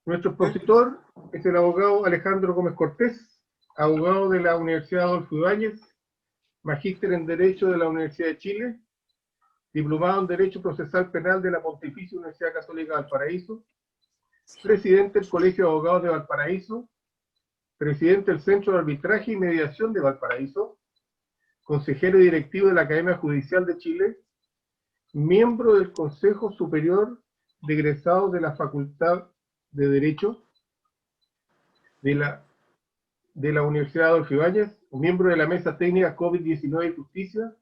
Nuestro expositor es el abogado Alejandro Gómez Cortés, abogado de la Universidad Adolfo Ibáñez, magíster en Derecho de la Universidad de Chile, diplomado en Derecho Procesal Penal de la Pontificia Universidad Católica de Valparaíso, presidente del Colegio de Abogados de Valparaíso, presidente del Centro de Arbitraje y Mediación de Valparaíso, consejero directivo de la Academia Judicial de Chile, miembro del Consejo Superior de Egresados de la Facultad de Derecho de la Universidad Adolfo Ibáñez, miembro de la Mesa Técnica COVID-19 y Justicia,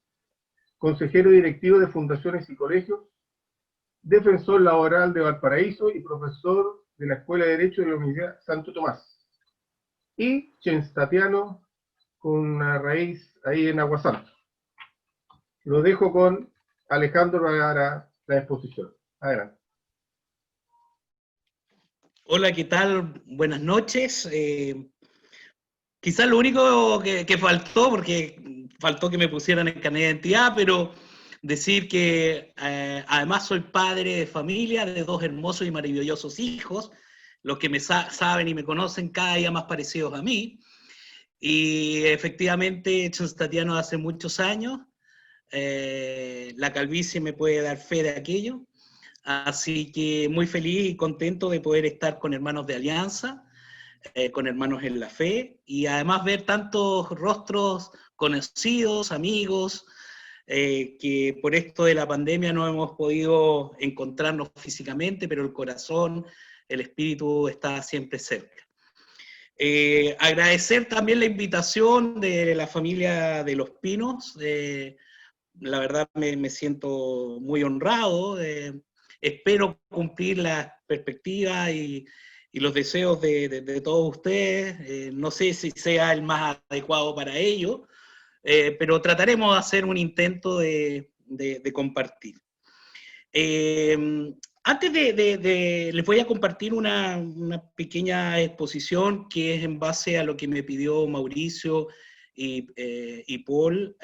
consejero directivo de fundaciones y colegios, defensor laboral de Valparaíso y profesor de la Escuela de Derecho de la Universidad Santo Tomás. Y chenstatiano con una raíz ahí en Aguasanto. Lo dejo con Alejandro para la exposición. Adelante. Hola, ¿qué tal? Buenas noches. Quizás lo único que faltó, porque faltó que me pusieran el carnet de identidad, pero decir que además soy padre de familia, de 2 hermosos y maravillosos hijos, los que me saben y me conocen cada día más parecidos a mí, y efectivamente he hecho chenstatiano hace muchos años, la calvicie me puede dar fe de aquello, así que muy feliz y contento de poder estar con hermanos de Alianza, con hermanos en la fe, y además ver tantos rostros conocidos, amigos, que por esto de la pandemia no hemos podido encontrarnos físicamente, pero el corazón, el espíritu está siempre cerca. Agradecer también la invitación de la familia de Los Pinos, la verdad me siento muy honrado, espero cumplir las perspectivas y los deseos de todos ustedes, no sé si sea el más adecuado para ello, pero trataremos de hacer un intento de compartir. Antes les voy a compartir una pequeña exposición que es en base a lo que me pidió Mauricio y Paul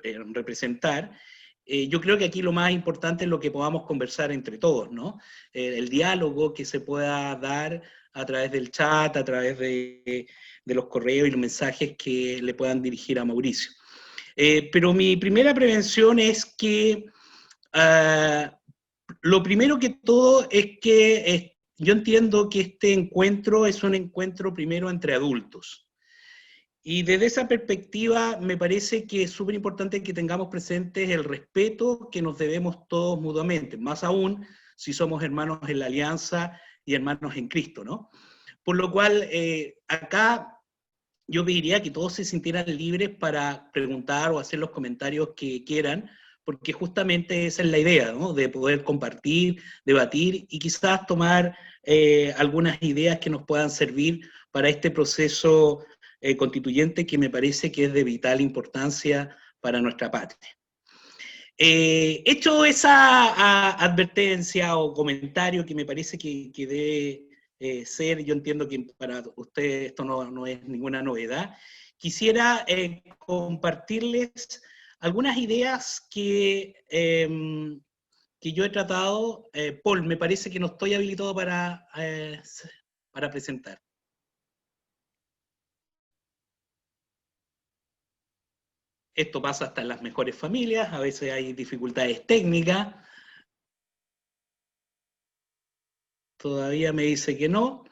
representar. Yo creo que aquí lo más importante es lo que podamos conversar entre todos, ¿no? El diálogo que se pueda dar a través del chat, a través de los correos y los mensajes que le puedan dirigir a Mauricio. Pero mi primera prevención es que lo primero que todo es que yo entiendo que este encuentro es un encuentro primero entre adultos. Y desde esa perspectiva me parece que es súper importante que tengamos presentes el respeto que nos debemos todos mutuamente, más aún si somos hermanos en la Alianza y hermanos en Cristo, ¿no? Por lo cual, acá yo pediría que todos se sintieran libres para preguntar o hacer los comentarios que quieran, porque justamente esa es la idea, ¿no? De poder compartir, debatir y quizás tomar algunas ideas que nos puedan servir para este proceso constituyente que me parece que es de vital importancia para nuestra patria. Hecho esa advertencia o comentario que me parece que debe ser, yo entiendo que para ustedes esto no es ninguna novedad, quisiera compartirles algunas ideas que yo he tratado. Paul, me parece que no estoy habilitado para presentar. Esto pasa hasta en las mejores familias, a veces hay dificultades técnicas. Todavía me dice que no.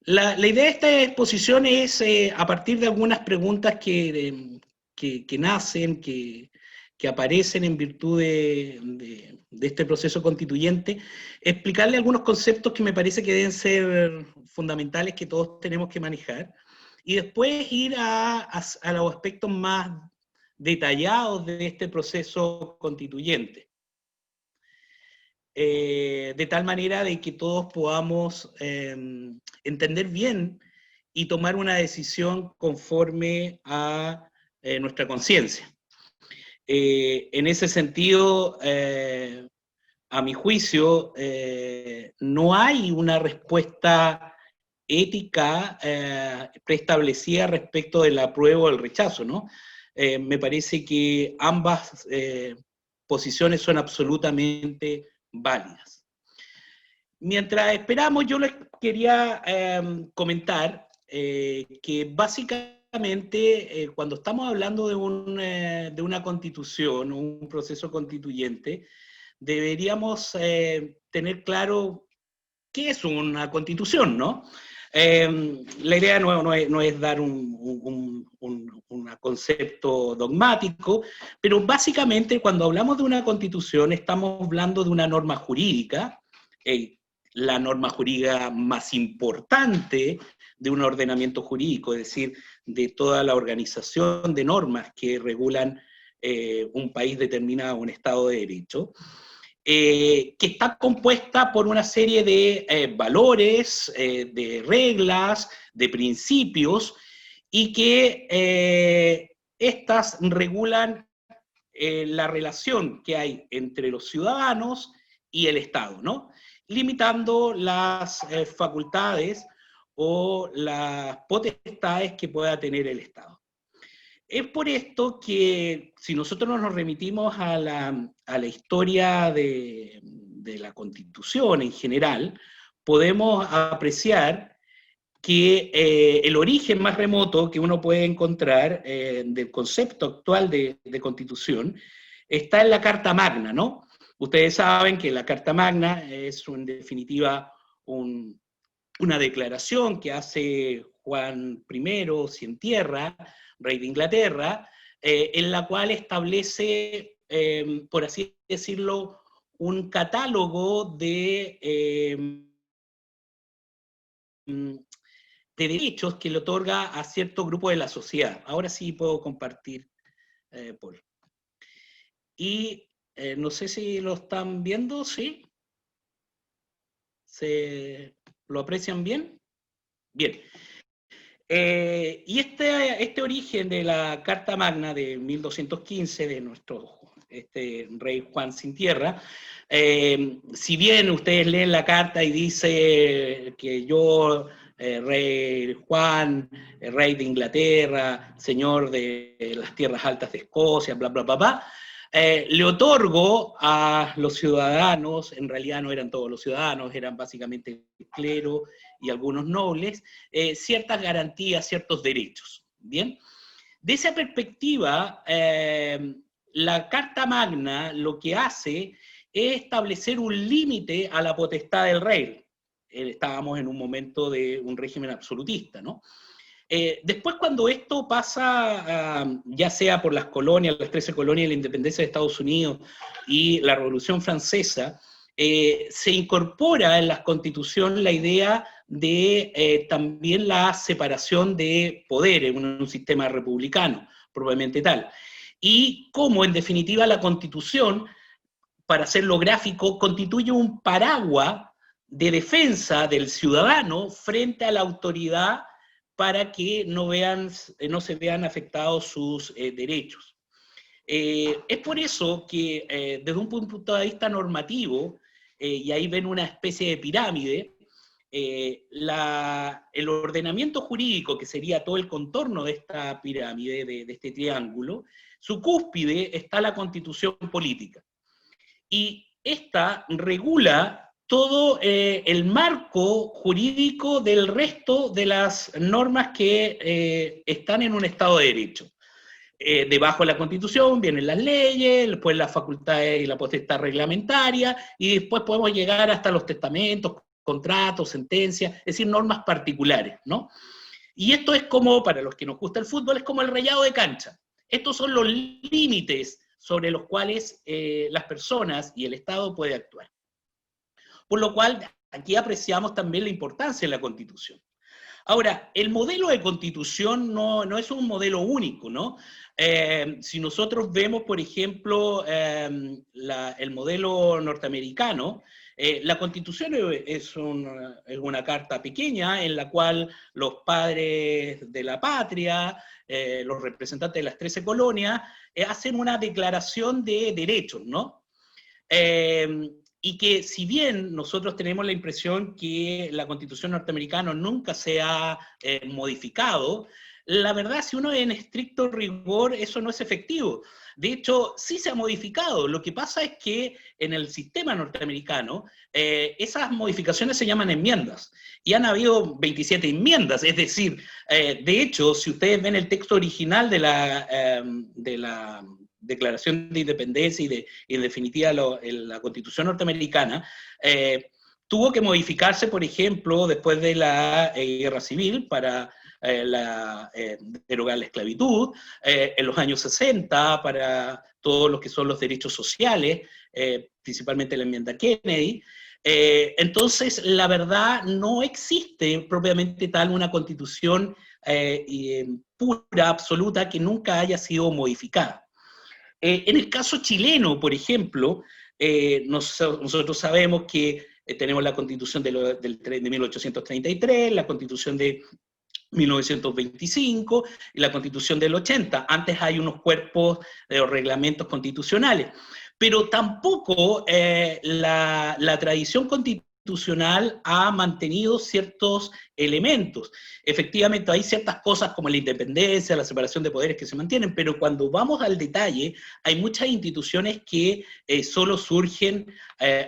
La idea de esta exposición es, a partir de algunas preguntas que nacen, que aparecen en virtud de este proceso constituyente, explicarle algunos conceptos que me parece que deben ser fundamentales, que todos tenemos que manejar, y después ir a los aspectos más detallados de este proceso constituyente. De tal manera de que todos podamos entender bien y tomar una decisión conforme a nuestra conciencia. En ese sentido, a mi juicio, no hay una respuesta ética preestablecida respecto del apruebo o el rechazo, ¿no? Me parece que ambas posiciones son absolutamente válidas. mientras esperamos, yo les quería comentar que básicamente cuando estamos hablando de una constitución, un proceso constituyente, deberíamos tener claro qué es una constitución, ¿no? La idea no es dar un concepto dogmático, pero básicamente cuando hablamos de una constitución estamos hablando de una norma jurídica, la norma jurídica más importante de un ordenamiento jurídico, es decir, de toda la organización de normas que regulan un país determinado, un Estado de Derecho, que está compuesta por una serie de valores, de reglas, de principios, y que estas regulan la relación que hay entre los ciudadanos y el Estado, ¿no? Limitando las facultades o las potestades que pueda tener el Estado. Es por esto que si nosotros nos remitimos a la historia de la Constitución en general, podemos apreciar que el origen más remoto que uno puede encontrar del concepto actual de Constitución está en la Carta Magna, ¿no? Ustedes saben que la Carta Magna es en definitiva una declaración que hace Juan I Cientierra, rey de Inglaterra, en la cual establece, por así decirlo, un catálogo de derechos que le otorga a cierto grupo de la sociedad. Ahora sí puedo compartir, Paul. Y no sé si lo están viendo, ¿sí? ¿Lo aprecian bien? Bien. Y este origen de la Carta Magna de 1215 de nuestro rey Juan Sin Tierra, si bien ustedes leen la carta y dice que yo, rey Juan, rey de Inglaterra, señor de las tierras altas de Escocia, bla, bla, bla, bla, le otorgo a los ciudadanos, en realidad no eran todos los ciudadanos, eran básicamente el clero y algunos nobles, ciertas garantías, ciertos derechos. ¿Bien? De esa perspectiva, la Carta Magna lo que hace es establecer un límite a la potestad del rey. Estábamos en un momento de un régimen absolutista, ¿no? Después, cuando esto pasa, ya sea por las colonias, las 13 colonias de la independencia de Estados Unidos y la Revolución Francesa, se incorpora en la Constitución la idea de también la separación de poderes, un sistema republicano, probablemente tal. Y cómo, en definitiva, la Constitución, para hacerlo gráfico, constituye un paraguas de defensa del ciudadano frente a la autoridad para que no se vean afectados sus derechos. Es por eso que desde un punto de vista normativo, y ahí ven una especie de pirámide, el ordenamiento jurídico, que sería todo el contorno de esta pirámide, de este triángulo, su cúspide está la Constitución política. Y esta regula todo el marco jurídico del resto de las normas que están en un Estado de Derecho. Debajo de la Constitución vienen las leyes, después las facultades y la potestad reglamentaria, y después podemos llegar hasta los testamentos, contratos, sentencias, es decir, normas particulares, ¿no? Y esto es como, para los que nos gusta el fútbol, es como el rayado de cancha. Estos son los límites sobre los cuales las personas y el Estado puede actuar. Por lo cual, aquí apreciamos también la importancia de la Constitución. Ahora, el modelo de Constitución no es un modelo único, ¿no? Si nosotros vemos, por ejemplo, el modelo norteamericano, la Constitución es una carta pequeña en la cual los padres de la patria, los representantes de las 13 colonias, hacen una declaración de derechos, ¿no? Y que si bien nosotros tenemos la impresión que la Constitución norteamericana nunca se ha modificado, la verdad, si uno es en estricto rigor, eso no es efectivo. De hecho, sí se ha modificado. Lo que pasa es que en el sistema norteamericano, esas modificaciones se llaman enmiendas. Y han habido 27 enmiendas. Es decir, de hecho, si ustedes ven el texto original de la Declaración de Independencia y en definitiva la Constitución norteamericana, tuvo que modificarse, por ejemplo, después de la Guerra Civil para derogar la esclavitud, en los años 60 para todos los que son los derechos sociales, principalmente la enmienda Kennedy. Entonces, la verdad, no existe propiamente tal una constitución pura, absoluta, que nunca haya sido modificada. En el caso chileno, por ejemplo, nosotros sabemos que tenemos la constitución de 1833, la constitución de 1925 y la Constitución del 80. Antes hay unos cuerpos de reglamentos constitucionales, pero tampoco la tradición constitucional ha mantenido ciertos elementos. Efectivamente, hay ciertas cosas como la independencia, la separación de poderes que se mantienen, pero cuando vamos al detalle, hay muchas instituciones que solo surgen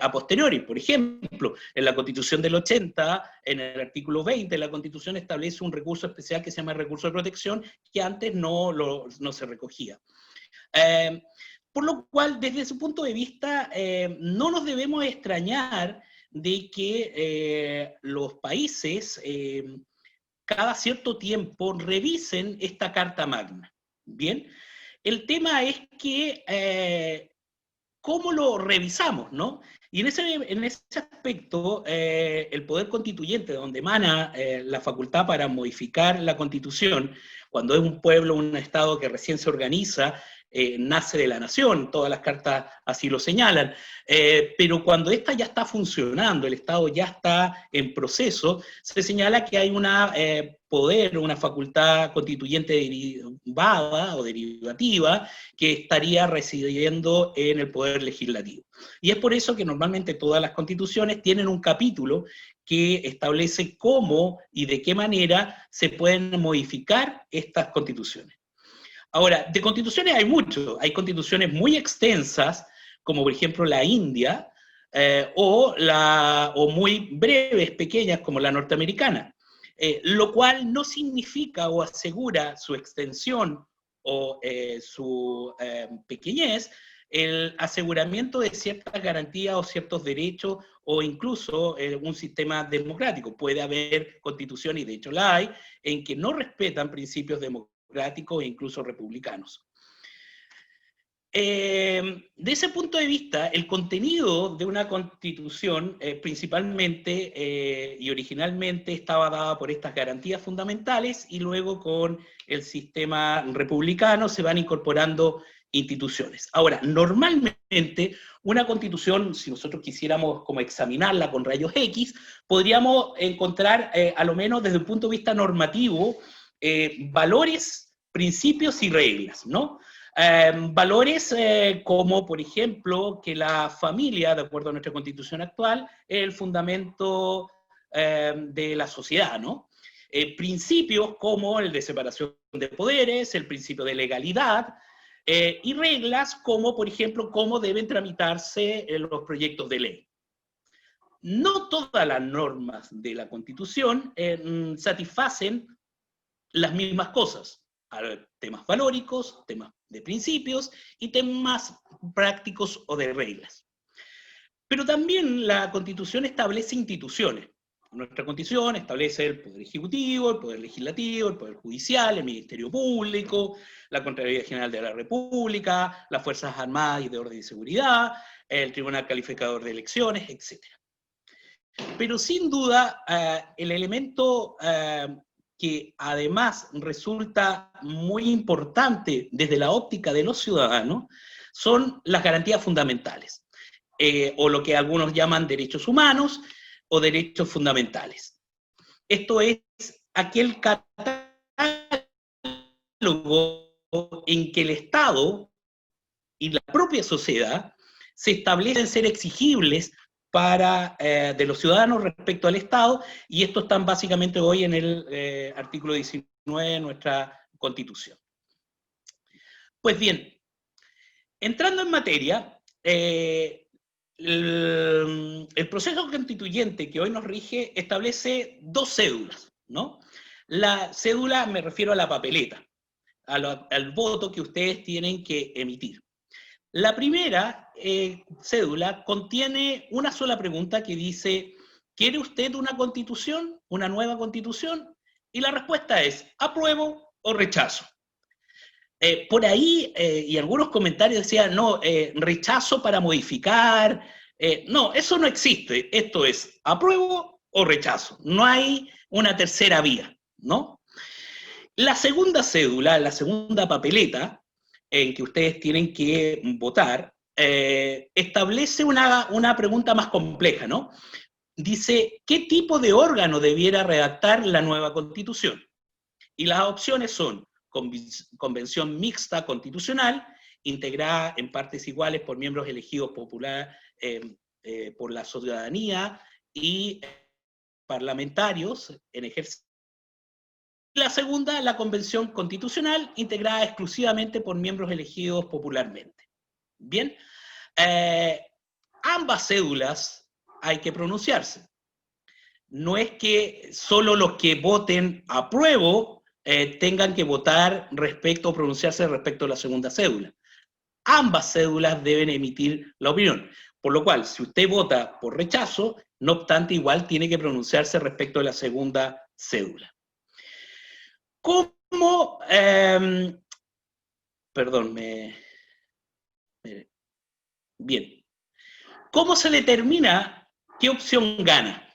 a posteriori. Por ejemplo, en la Constitución del 80, en el artículo 20, la Constitución establece un recurso especial que se llama recurso de protección, que antes no se recogía. Por lo cual, desde ese punto de vista, no nos debemos extrañar de que los países cada cierto tiempo revisen esta Carta Magna. Bien, el tema es que ¿cómo lo revisamos, no? Y en ese aspecto, el poder constituyente, donde emana la facultad para modificar la Constitución, cuando es un pueblo, un Estado que recién se organiza, nace de la nación, todas las cartas así lo señalan, pero cuando esta ya está funcionando, el Estado ya está en proceso, se señala que hay una poder, una facultad constituyente derivada o derivativa que estaría residiendo en el poder legislativo. Y es por eso que normalmente todas las constituciones tienen un capítulo que establece cómo y de qué manera se pueden modificar estas constituciones. Ahora, de constituciones hay mucho. Hay constituciones muy extensas, como por ejemplo la India, o muy breves, pequeñas, como la norteamericana, lo cual no significa o asegura su extensión o su pequeñez, el aseguramiento de ciertas garantías o ciertos derechos o incluso un sistema democrático. Puede haber constituciones, y de hecho la hay, en que no respetan principios democráticos e incluso republicanos. De ese punto de vista, el contenido de una constitución principalmente y originalmente estaba dada por estas garantías fundamentales y luego con el sistema republicano se van incorporando instituciones. Ahora, normalmente una constitución, si nosotros quisiéramos como examinarla con rayos X, podríamos encontrar, a lo menos desde un punto de vista normativo, valores, principios y reglas, ¿no? Valores como, por ejemplo, que la familia, de acuerdo a nuestra constitución actual, es el fundamento de la sociedad, ¿no? Principios como el de separación de poderes, el principio de legalidad, y reglas como, por ejemplo, cómo deben tramitarse los proyectos de ley. No todas las normas de la Constitución satisfacen las mismas cosas. Temas valóricos, temas de principios y temas prácticos o de reglas. Pero también la Constitución establece instituciones. Nuestra Constitución establece el Poder Ejecutivo, el Poder Legislativo, el Poder Judicial, el Ministerio Público, la Contraloría General de la República, las Fuerzas Armadas y de Orden y Seguridad, el Tribunal Calificador de Elecciones, etc. Pero sin duda, el elemento que además resulta muy importante desde la óptica de los ciudadanos son las garantías fundamentales, o lo que algunos llaman derechos humanos o derechos fundamentales. Esto es aquel catálogo en que el Estado y la propia sociedad se establecen ser exigibles de los ciudadanos respecto al Estado, y esto están básicamente hoy en el artículo 19 de nuestra Constitución. Pues bien, entrando en materia, el proceso constituyente que hoy nos rige establece dos cédulas, ¿no? La cédula, me refiero a la papeleta, al voto que ustedes tienen que emitir. La primera cédula contiene una sola pregunta que dice, ¿quiere usted una constitución, una nueva constitución? Y la respuesta es, ¿apruebo o rechazo? Por ahí, y algunos comentarios decían, no, rechazo para modificar. No, eso no existe. Esto es, apruebo o rechazo. No hay una tercera vía, ¿no? La segunda cédula, la segunda papeleta, en que ustedes tienen que votar, establece una pregunta más compleja, ¿no? Dice, ¿qué tipo de órgano debiera redactar la nueva Constitución? Y las opciones son convención mixta constitucional, integrada en partes iguales por miembros elegidos por la ciudadanía y parlamentarios en ejercicio. La segunda, la convención constitucional, integrada exclusivamente por miembros elegidos popularmente. Bien, ambas cédulas hay que pronunciarse. No es que solo los que voten apruebo tengan que votar respecto o pronunciarse respecto a la segunda cédula. Ambas cédulas deben emitir la opinión. Por lo cual, si usted vota por rechazo, no obstante, igual tiene que pronunciarse respecto a la segunda cédula. ¿Cómo? Perdón, bien. ¿Cómo se determina qué opción gana?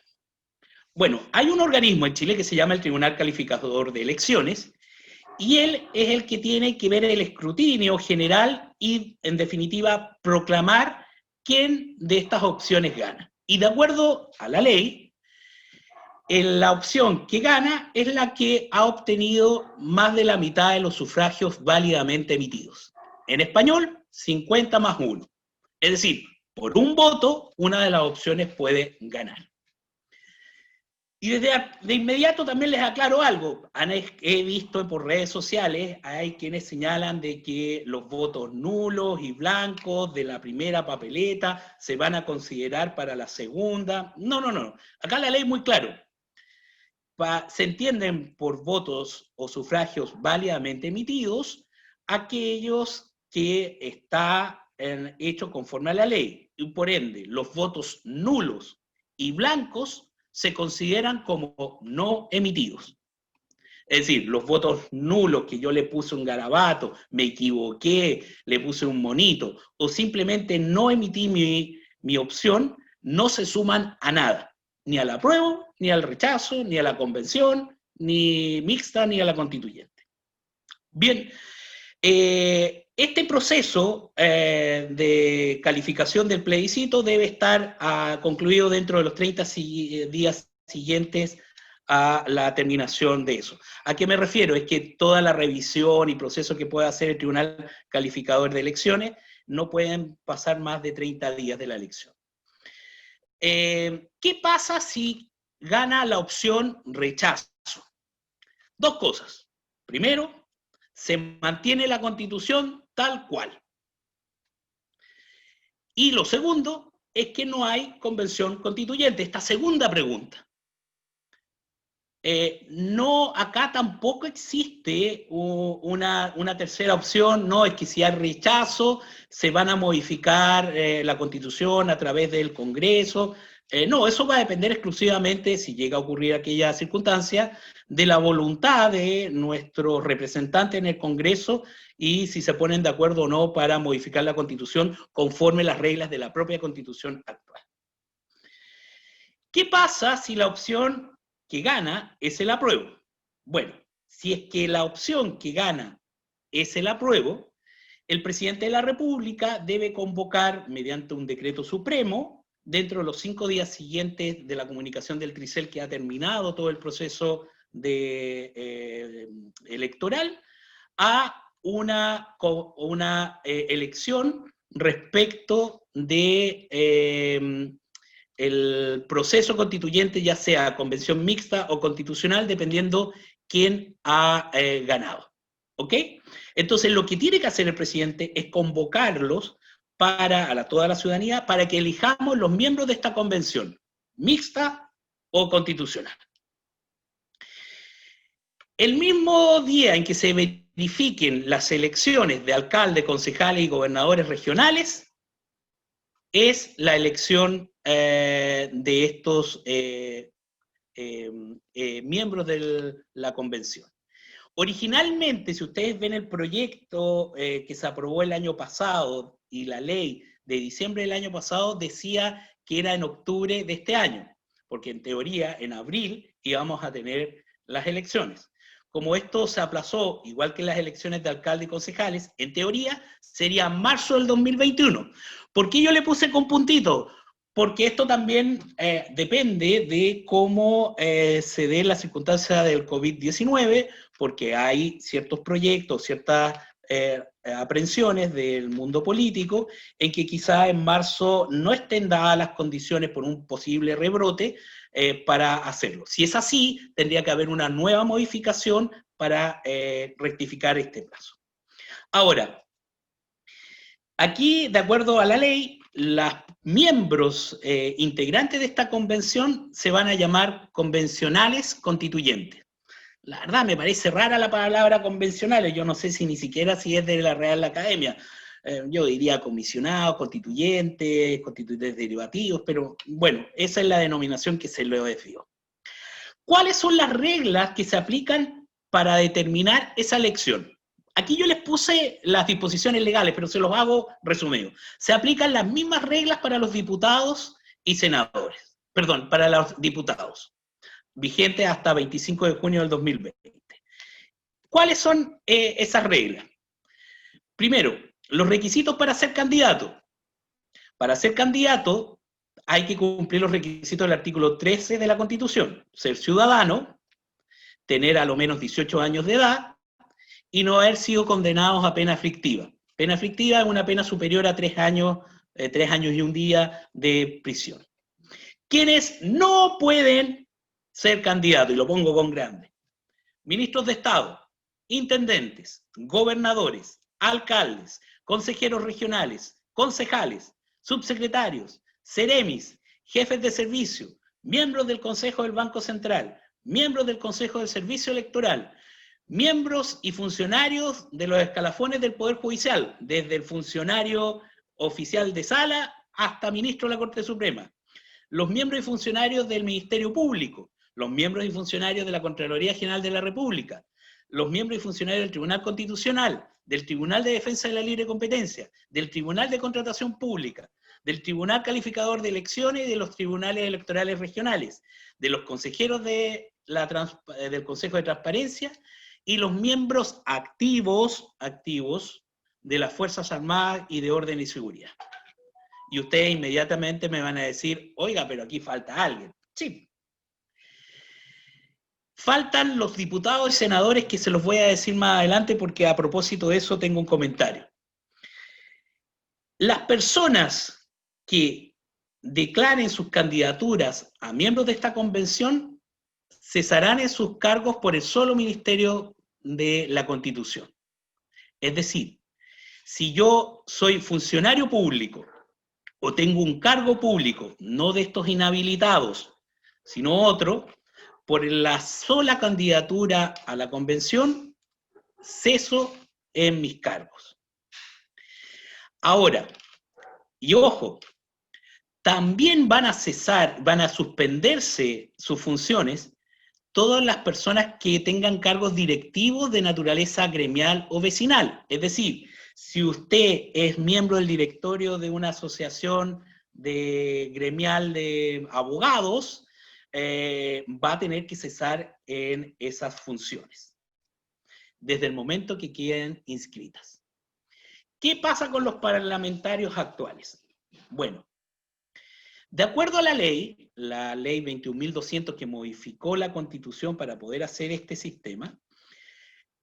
Bueno, hay un organismo en Chile que se llama el Tribunal Calificador de Elecciones, y él es el que tiene que ver el escrutinio general y, en definitiva, proclamar quién de estas opciones gana. Y de acuerdo a la ley, la opción que gana es la que ha obtenido más de la mitad de los sufragios válidamente emitidos. En español, 50 más 1. Es decir, por un voto, una de las opciones puede ganar. Y de inmediato también les aclaro algo. He visto por redes sociales, hay quienes señalan de que los votos nulos y blancos de la primera papeleta se van a considerar para la segunda. No, no, no. Acá la ley es muy claro. Se entienden por votos o sufragios válidamente emitidos aquellos que están hechos conforme a la ley. Y por ende, los votos nulos y blancos se consideran como no emitidos. Es decir, los votos nulos que yo le puse un garabato, me equivoqué, le puse un monito, o simplemente no emití mi opción, no se suman a nada. Ni al apruebo, ni al rechazo, ni a la convención, ni mixta, ni a la constituyente. Bien, este proceso de calificación del plebiscito debe estar concluido dentro de los 30 días siguientes a la terminación de eso. ¿A qué me refiero? Es que toda la revisión y proceso que pueda hacer el Tribunal Calificador de Elecciones no pueden pasar más de 30 días de la elección. ¿Qué pasa si gana la opción rechazo? Dos cosas. Primero, se mantiene la Constitución tal cual. Y lo segundo es que no hay convención constituyente. Esta segunda pregunta. No, acá tampoco existe una tercera opción, no, es que si hay rechazo se van a modificar la Constitución a través del Congreso. No, eso va a depender exclusivamente, si llega a ocurrir aquella circunstancia, de la voluntad de nuestros representantes en el Congreso y si se ponen de acuerdo o no para modificar la Constitución conforme las reglas de la propia Constitución actual. ¿Qué pasa si la opción que gana es el apruebo? Bueno, si es que la opción que gana es el apruebo, el presidente de la República debe convocar mediante un decreto supremo, dentro de los 5 días siguientes de la comunicación del Tricel que ha terminado todo el proceso electoral, a una elección respecto de el proceso constituyente, ya sea convención mixta o constitucional, dependiendo quién ha ganado. ¿Ok? Entonces, lo que tiene que hacer el presidente es convocarlos a toda la ciudadanía para que elijamos los miembros de esta convención, mixta o constitucional. El mismo día en que se verifiquen las elecciones de alcaldes, concejales y gobernadores regionales, es la elección de estos miembros de la convención. Originalmente, si ustedes ven el proyecto que se aprobó el año pasado y la ley de diciembre del año pasado, decía que era en octubre de este año, porque en teoría en abril íbamos a tener las elecciones. Como esto se aplazó, igual que las elecciones de alcalde y concejales, en teoría sería marzo del 2021. ¿Por qué yo le puse con puntito? Porque esto también depende de cómo se dé la circunstancia del COVID-19, porque hay ciertos proyectos, ciertas aprehensiones del mundo político, en que quizá en marzo no estén dadas las condiciones por un posible rebrote para hacerlo. Si es así, tendría que haber una nueva modificación para rectificar este plazo. Ahora, aquí, de acuerdo a la ley, los miembros integrantes de esta convención se van a llamar convencionales constituyentes. La verdad, me parece rara la palabra convencionales, yo no sé si ni siquiera si es de la Real Academia. Yo diría comisionados, constituyentes derivativos, pero bueno, esa es la denominación que se le dio. ¿Cuáles son las reglas que se aplican para determinar esa elección? Aquí yo les puse las disposiciones legales, pero se los hago resumido. Se aplican las mismas reglas para los diputados y senadores. Perdón, para los diputados, vigente hasta 25 de junio del 2020. ¿Cuáles son esas reglas? Primero, los requisitos para ser candidato. Para ser candidato hay que cumplir los requisitos del artículo 13 de la Constitución. Ser ciudadano, tener a lo menos 18 años de edad y no haber sido condenados a pena aflictiva. Pena aflictiva es una pena superior a 3 años y un día de prisión. Quienes no pueden ser candidatos, y lo pongo con grande: ministros de Estado, intendentes, gobernadores, alcaldes, consejeros regionales, concejales, subsecretarios, seremis, jefes de servicio, miembros del Consejo del Banco Central, miembros del Consejo del Servicio Electoral, miembros y funcionarios de los escalafones del Poder Judicial, desde el funcionario oficial de sala hasta ministro de la Corte Suprema, los miembros y funcionarios del Ministerio Público, los miembros y funcionarios de la Contraloría General de la República, los miembros y funcionarios del Tribunal Constitucional, del Tribunal de Defensa de la Libre Competencia, del Tribunal de Contratación Pública, del Tribunal Calificador de Elecciones y de los tribunales electorales regionales, de los consejeros del Consejo de Transparencia y los miembros activos de las Fuerzas Armadas y de Orden y Seguridad. Y ustedes inmediatamente me van a decir, oiga, pero aquí falta alguien. Sí. Faltan los diputados y senadores, que se los voy a decir más adelante porque a propósito de eso tengo un comentario. Las personas que declaren sus candidaturas a miembros de esta convención cesarán en sus cargos por el solo Ministerio de la Constitución. Es decir, si yo soy funcionario público o tengo un cargo público, no de estos inhabilitados, sino otro, por la sola candidatura a la convención, ceso en mis cargos. Ahora, y ojo, también van a cesar, van a suspenderse sus funciones todas las personas que tengan cargos directivos de naturaleza gremial o vecinal. Es decir, si usted es miembro del directorio de una asociación gremial de abogados, va a tener que cesar en esas funciones, desde el momento que queden inscritas. ¿Qué pasa con los parlamentarios actuales? Bueno, de acuerdo a la ley 21.200, que modificó la Constitución para poder hacer este sistema,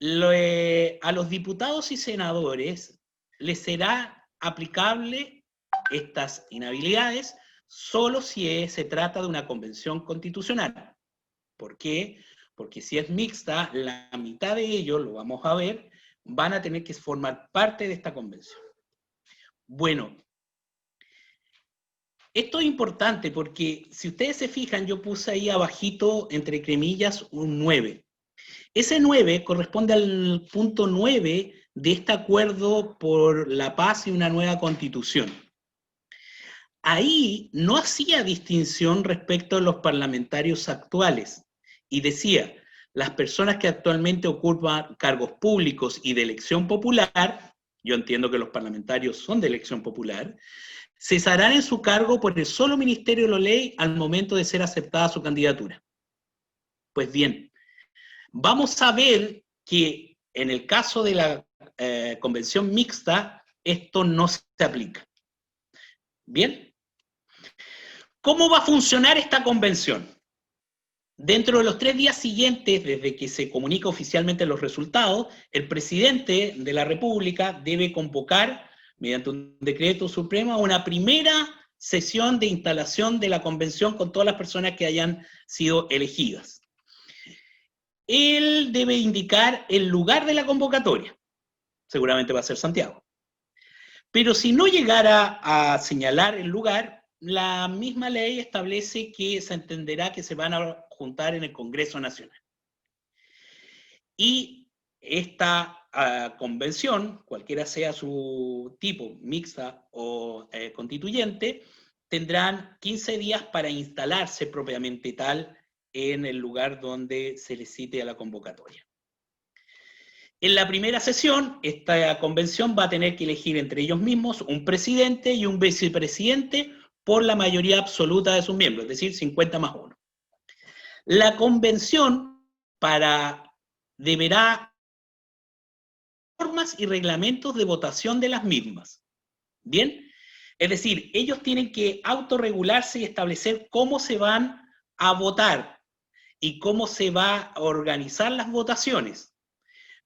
a los diputados y senadores les será aplicable estas inhabilidades solo si se trata de una convención constitucional. ¿Por qué? Porque si es mixta, la mitad de ellos, lo vamos a ver, van a tener que formar parte de esta convención. Bueno, esto es importante porque si ustedes se fijan, yo puse ahí abajito, entre comillas, un 9. Ese 9 corresponde al punto 9 de este acuerdo por la paz y una nueva constitución. Ahí no hacía distinción respecto a los parlamentarios actuales y decía, las personas que actualmente ocupan cargos públicos y de elección popular, yo entiendo que los parlamentarios son de elección popular, cesarán en su cargo por el solo Ministerio de la Ley al momento de ser aceptada su candidatura. Pues bien, vamos a ver que en el caso de la convención mixta, esto no se aplica. ¿Bien? ¿Cómo va a funcionar esta convención? Dentro de los 3 días siguientes, desde que se comunica oficialmente los resultados, el presidente de la República debe convocar, mediante un decreto supremo, una primera sesión de instalación de la convención con todas las personas que hayan sido elegidas. Él debe indicar el lugar de la convocatoria. Seguramente va a ser Santiago. Pero si no llegara a señalar el lugar, la misma ley establece que se entenderá que se van a juntar en el Congreso Nacional. Y esta convención, cualquiera sea su tipo, mixta o constituyente, tendrán 15 días para instalarse propiamente tal en el lugar donde se les cite a la convocatoria. En la primera sesión, esta convención va a tener que elegir entre ellos mismos un presidente y un vicepresidente por la mayoría absoluta de sus miembros, es decir, 50 más 1. La convención deberá normas y reglamentos de votación de las mismas. ¿Bien? Es decir, ellos tienen que autorregularse y establecer cómo se van a votar y cómo se va a organizar las votaciones.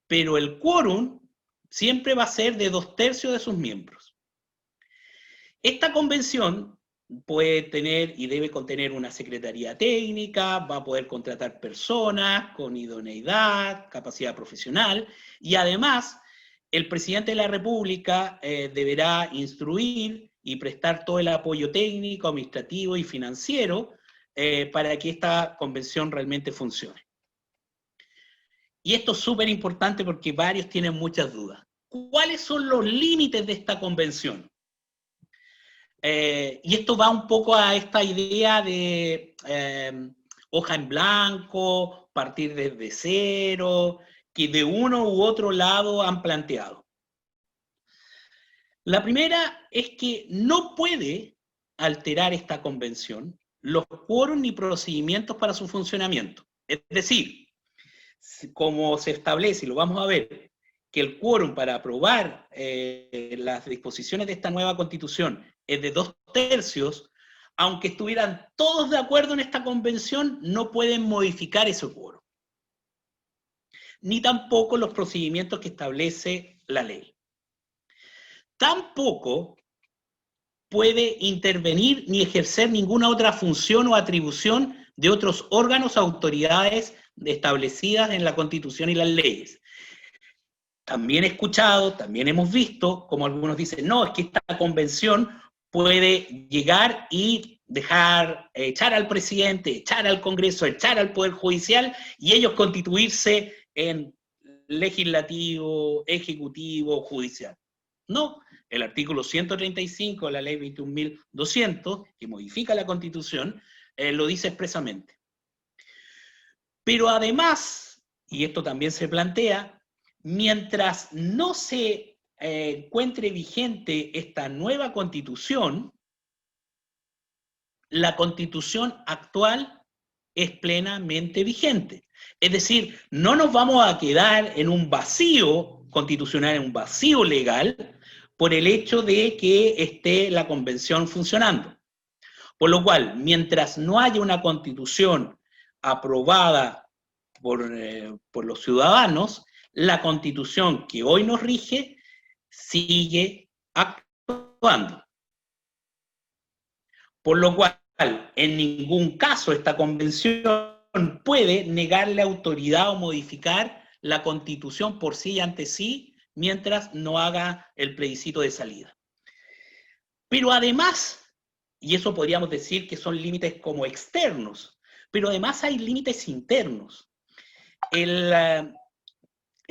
Pero el quórum siempre va a ser de 2/3 de sus miembros. Esta convención puede tener y debe contener una secretaría técnica, va a poder contratar personas con idoneidad, capacidad profesional, y además el presidente de la República deberá instruir y prestar todo el apoyo técnico, administrativo y financiero para que esta convención realmente funcione. Y esto es súper importante porque varios tienen muchas dudas. ¿Cuáles son los límites de esta convención? Y esto va un poco a esta idea de hoja en blanco, partir desde cero, que de uno u otro lado han planteado. La primera es que no puede alterar esta convención los quórums ni procedimientos para su funcionamiento. Es decir, como se establece, y lo vamos a ver, que el quórum para aprobar las disposiciones de esta nueva constitución es de 2/3, aunque estuvieran todos de acuerdo en esta convención, no pueden modificar ese quórum. Ni tampoco los procedimientos que establece la ley. Tampoco puede intervenir ni ejercer ninguna otra función o atribución de otros órganos o autoridades establecidas en la Constitución y las leyes. También he escuchado, también hemos visto, como algunos dicen, no, es que esta convención puede llegar y echar al presidente, echar al Congreso, echar al Poder Judicial y ellos constituirse en legislativo, ejecutivo, judicial. No, el artículo 135 de la ley 21.200, que modifica la Constitución, lo dice expresamente. Pero además, y esto también se plantea, mientras no se encuentre vigente esta nueva Constitución, la Constitución actual es plenamente vigente. Es decir, no nos vamos a quedar en un vacío constitucional, en un vacío legal, por el hecho de que esté la Convención funcionando. Por lo cual, mientras no haya una Constitución aprobada por los ciudadanos, la Constitución que hoy nos rige sigue actuando. Por lo cual, en ningún caso esta convención puede negarle autoridad o modificar la Constitución por sí y ante sí, mientras no haga el plebiscito de salida. Pero además, y eso podríamos decir que son límites como externos, pero además hay límites internos. El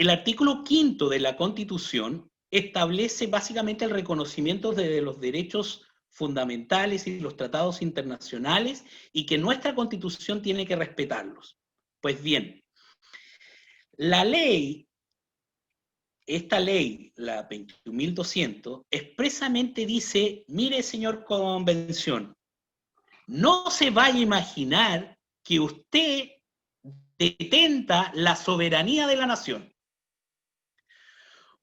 artículo 5 de la Constitución establece básicamente el reconocimiento de los derechos fundamentales y los tratados internacionales y que nuestra Constitución tiene que respetarlos. Pues bien, la ley, esta ley, la 21.200, expresamente dice, mire señor Convención, no se vaya a imaginar que usted detenta la soberanía de la nación.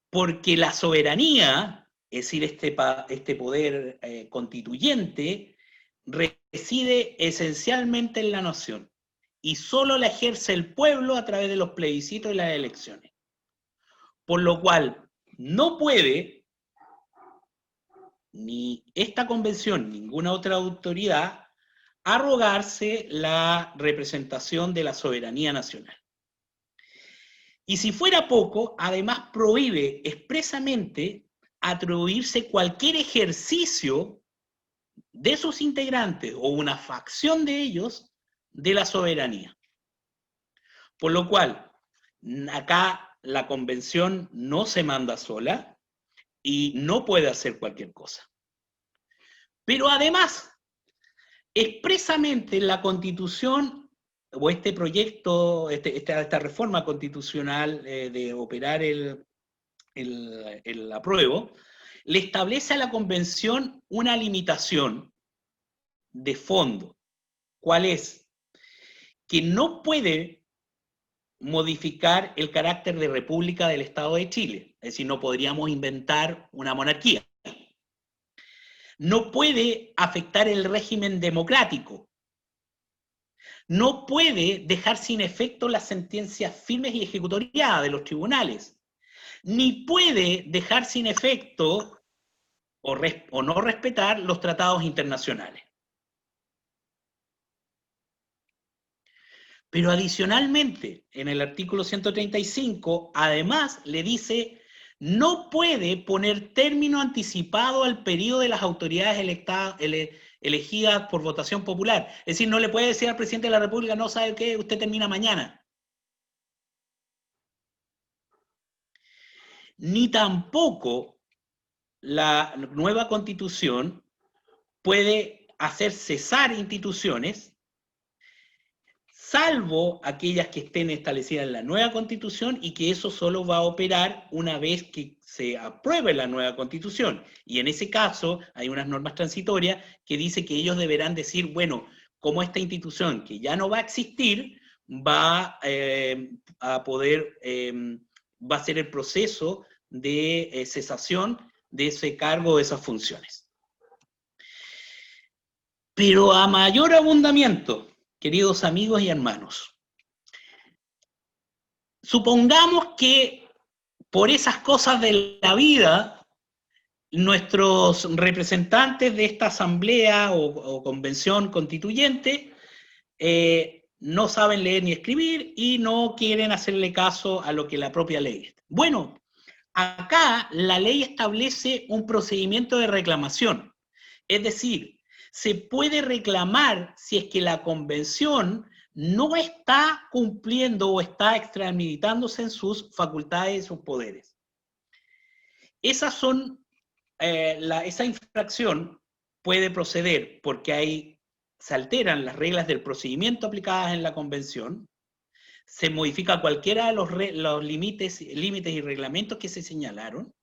Porque la soberanía, es decir, este poder constituyente, reside esencialmente en la nación y solo la ejerce el pueblo a través de los plebiscitos y las elecciones. Por lo cual, no puede ni esta convención, ninguna otra autoridad, arrogarse la representación de la soberanía nacional. Y si fuera poco, además prohíbe expresamente atribuirse cualquier ejercicio de sus integrantes o una facción de ellos de la soberanía. Por lo cual, acá la convención no se manda sola y no puede hacer cualquier cosa. Pero además, expresamente la Constitución o este proyecto, esta reforma constitucional de operar el apruebo, le establece a la Convención una limitación de fondo. ¿Cuál es? Que no puede modificar el carácter de república del Estado de Chile. Es decir, no podríamos inventar una monarquía. No puede afectar el régimen democrático. No puede dejar sin efecto las sentencias firmes y ejecutoriadas de los tribunales, ni puede dejar sin efecto o no respetar los tratados internacionales. Pero adicionalmente, en el artículo 135, además le dice, no puede poner término anticipado al periodo de las autoridades elegidas por votación popular. Es decir, no le puede decir al presidente de la República, no sabe qué, usted termina mañana. Ni tampoco la nueva Constitución puede hacer cesar instituciones, salvo aquellas que estén establecidas en la nueva Constitución y que eso solo va a operar una vez que se apruebe la nueva Constitución. Y en ese caso hay unas normas transitorias que dicen que ellos deberán decir, bueno, como esta institución que ya no va a existir, va a poder, va a ser el proceso de cesación de ese cargo, de esas funciones. Pero a mayor abundamiento, queridos amigos y hermanos, supongamos que por esas cosas de la vida, nuestros representantes de esta asamblea o convención constituyente no saben leer ni escribir y no quieren hacerle caso a lo que la propia ley. Bueno, acá la ley establece un procedimiento de reclamación, es decir, se puede reclamar si es que la convención no está cumpliendo o está extralimitándose en sus facultades y sus poderes. Esa infracción puede proceder porque se alteran las reglas del procedimiento aplicadas en la convención, se modifica cualquiera de los límites y reglamentos que se señalaron,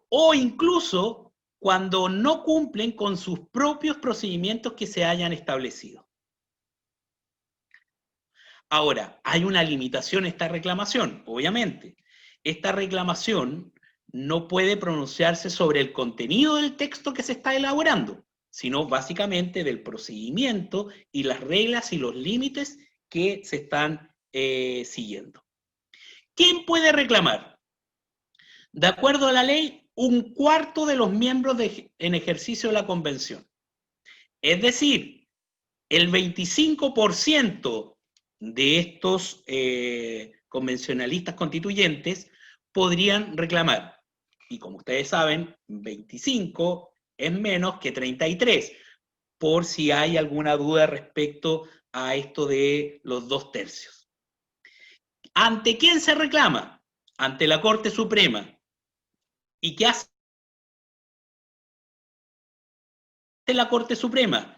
o incluso cuando no cumplen con sus propios procedimientos que se hayan establecido. Ahora, hay una limitación a esta reclamación, obviamente. Esta reclamación no puede pronunciarse sobre el contenido del texto que se está elaborando, sino básicamente del procedimiento y las reglas y los límites que se están siguiendo. ¿Quién puede reclamar? De acuerdo a la ley, 1/4 de los miembros en ejercicio de la convención. Es decir, el 25% de estos convencionalistas constituyentes podrían reclamar. Y como ustedes saben, 25 es menos que 33, por si hay alguna duda respecto a esto de los 2/3. ¿Ante quién se reclama? Ante la Corte Suprema. ¿Y qué hace la Corte Suprema?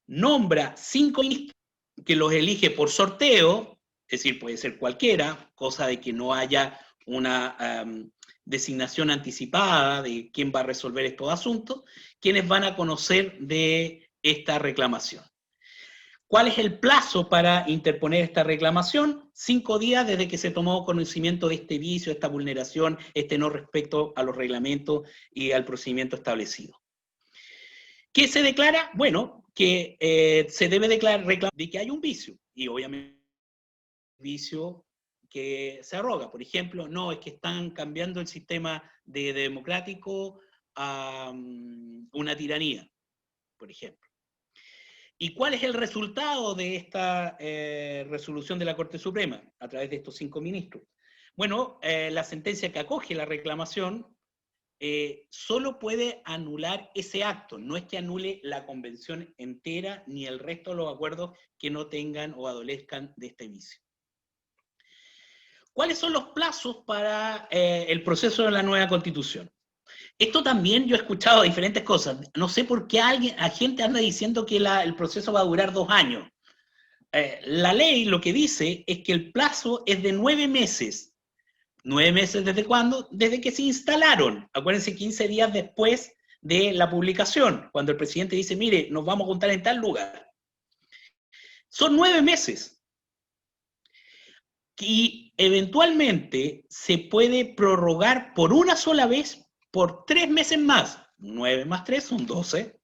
Nombra 5 ministros que los elige por sorteo, es decir, puede ser cualquiera, cosa de que no haya una designación anticipada de quién va a resolver estos asuntos, quienes van a conocer de esta reclamación. ¿Cuál es el plazo para interponer esta reclamación? 5 días desde que se tomó conocimiento de este vicio, esta vulneración, este no respeto a los reglamentos y al procedimiento establecido. ¿Qué se declara? Bueno, que se debe declarar de que hay un vicio, y obviamente vicio que se arroga. Por ejemplo, no, es que están cambiando el sistema de democrático a una tiranía, por ejemplo. ¿Y cuál es el resultado de esta resolución de la Corte Suprema a través de estos 5 ministros? Bueno, la sentencia que acoge la reclamación solo puede anular ese acto, no es que anule la convención entera ni el resto de los acuerdos que no tengan o adolezcan de este vicio. ¿Cuáles son los plazos para el proceso de la nueva Constitución? Esto también yo he escuchado diferentes cosas. No sé por qué gente anda diciendo que el proceso va a durar 2 años. La ley lo que dice es que el plazo es de 9 meses. 9 meses ¿desde cuándo? Desde que se instalaron. Acuérdense, 15 días después de la publicación, cuando el presidente dice, mire, nos vamos a juntar en tal lugar. Son 9 meses. Y eventualmente se puede prorrogar por una sola vez por 3 meses más. 9 más 3 son 12.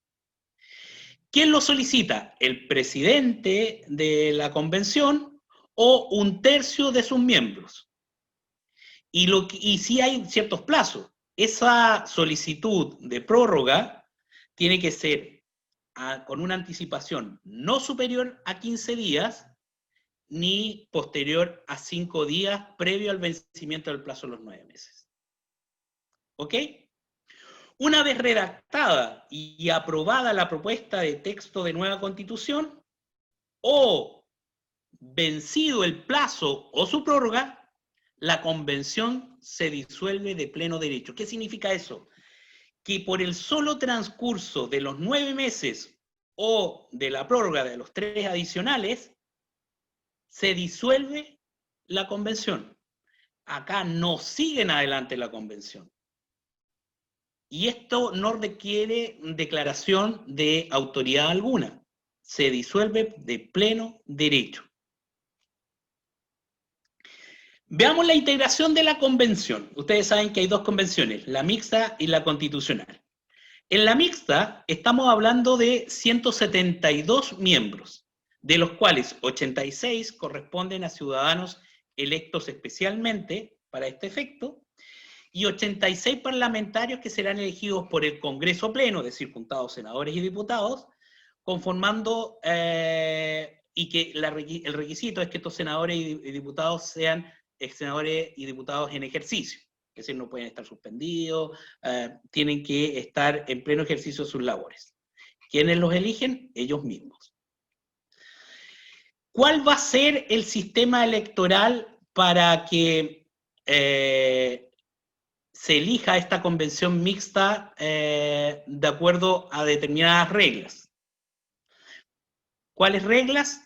¿Quién lo solicita? El presidente de la convención o 1/3 de sus miembros. Y sí hay ciertos plazos. Esa solicitud de prórroga tiene que ser con una anticipación no superior a 15 días ni posterior a 5 días previo al vencimiento del plazo de los 9 meses. ¿Ok? Una vez redactada y aprobada la propuesta de texto de nueva Constitución, o vencido el plazo o su prórroga, la convención se disuelve de pleno derecho. ¿Qué significa eso? Que por el solo transcurso de los 9 meses o de la prórroga de los 3 adicionales, se disuelve la convención. Acá no siguen adelante la convención. Y esto no requiere declaración de autoridad alguna. Se disuelve de pleno derecho. Veamos la integración de la convención. Ustedes saben que hay 2 convenciones, la mixta y la constitucional. En la mixta estamos hablando de 172 miembros, de los cuales 86 corresponden a ciudadanos electos especialmente para este efecto, y 86 parlamentarios que serán elegidos por el Congreso Pleno, es decir, juntados senadores y diputados, conformando, y que el requisito es que estos senadores y diputados sean senadores y diputados en ejercicio, es decir, no pueden estar suspendidos, tienen que estar en pleno ejercicio de sus labores. ¿Quiénes los eligen? Ellos mismos. ¿Cuál va a ser el sistema electoral para que se elija esta convención mixta de acuerdo a determinadas reglas? ¿Cuáles reglas?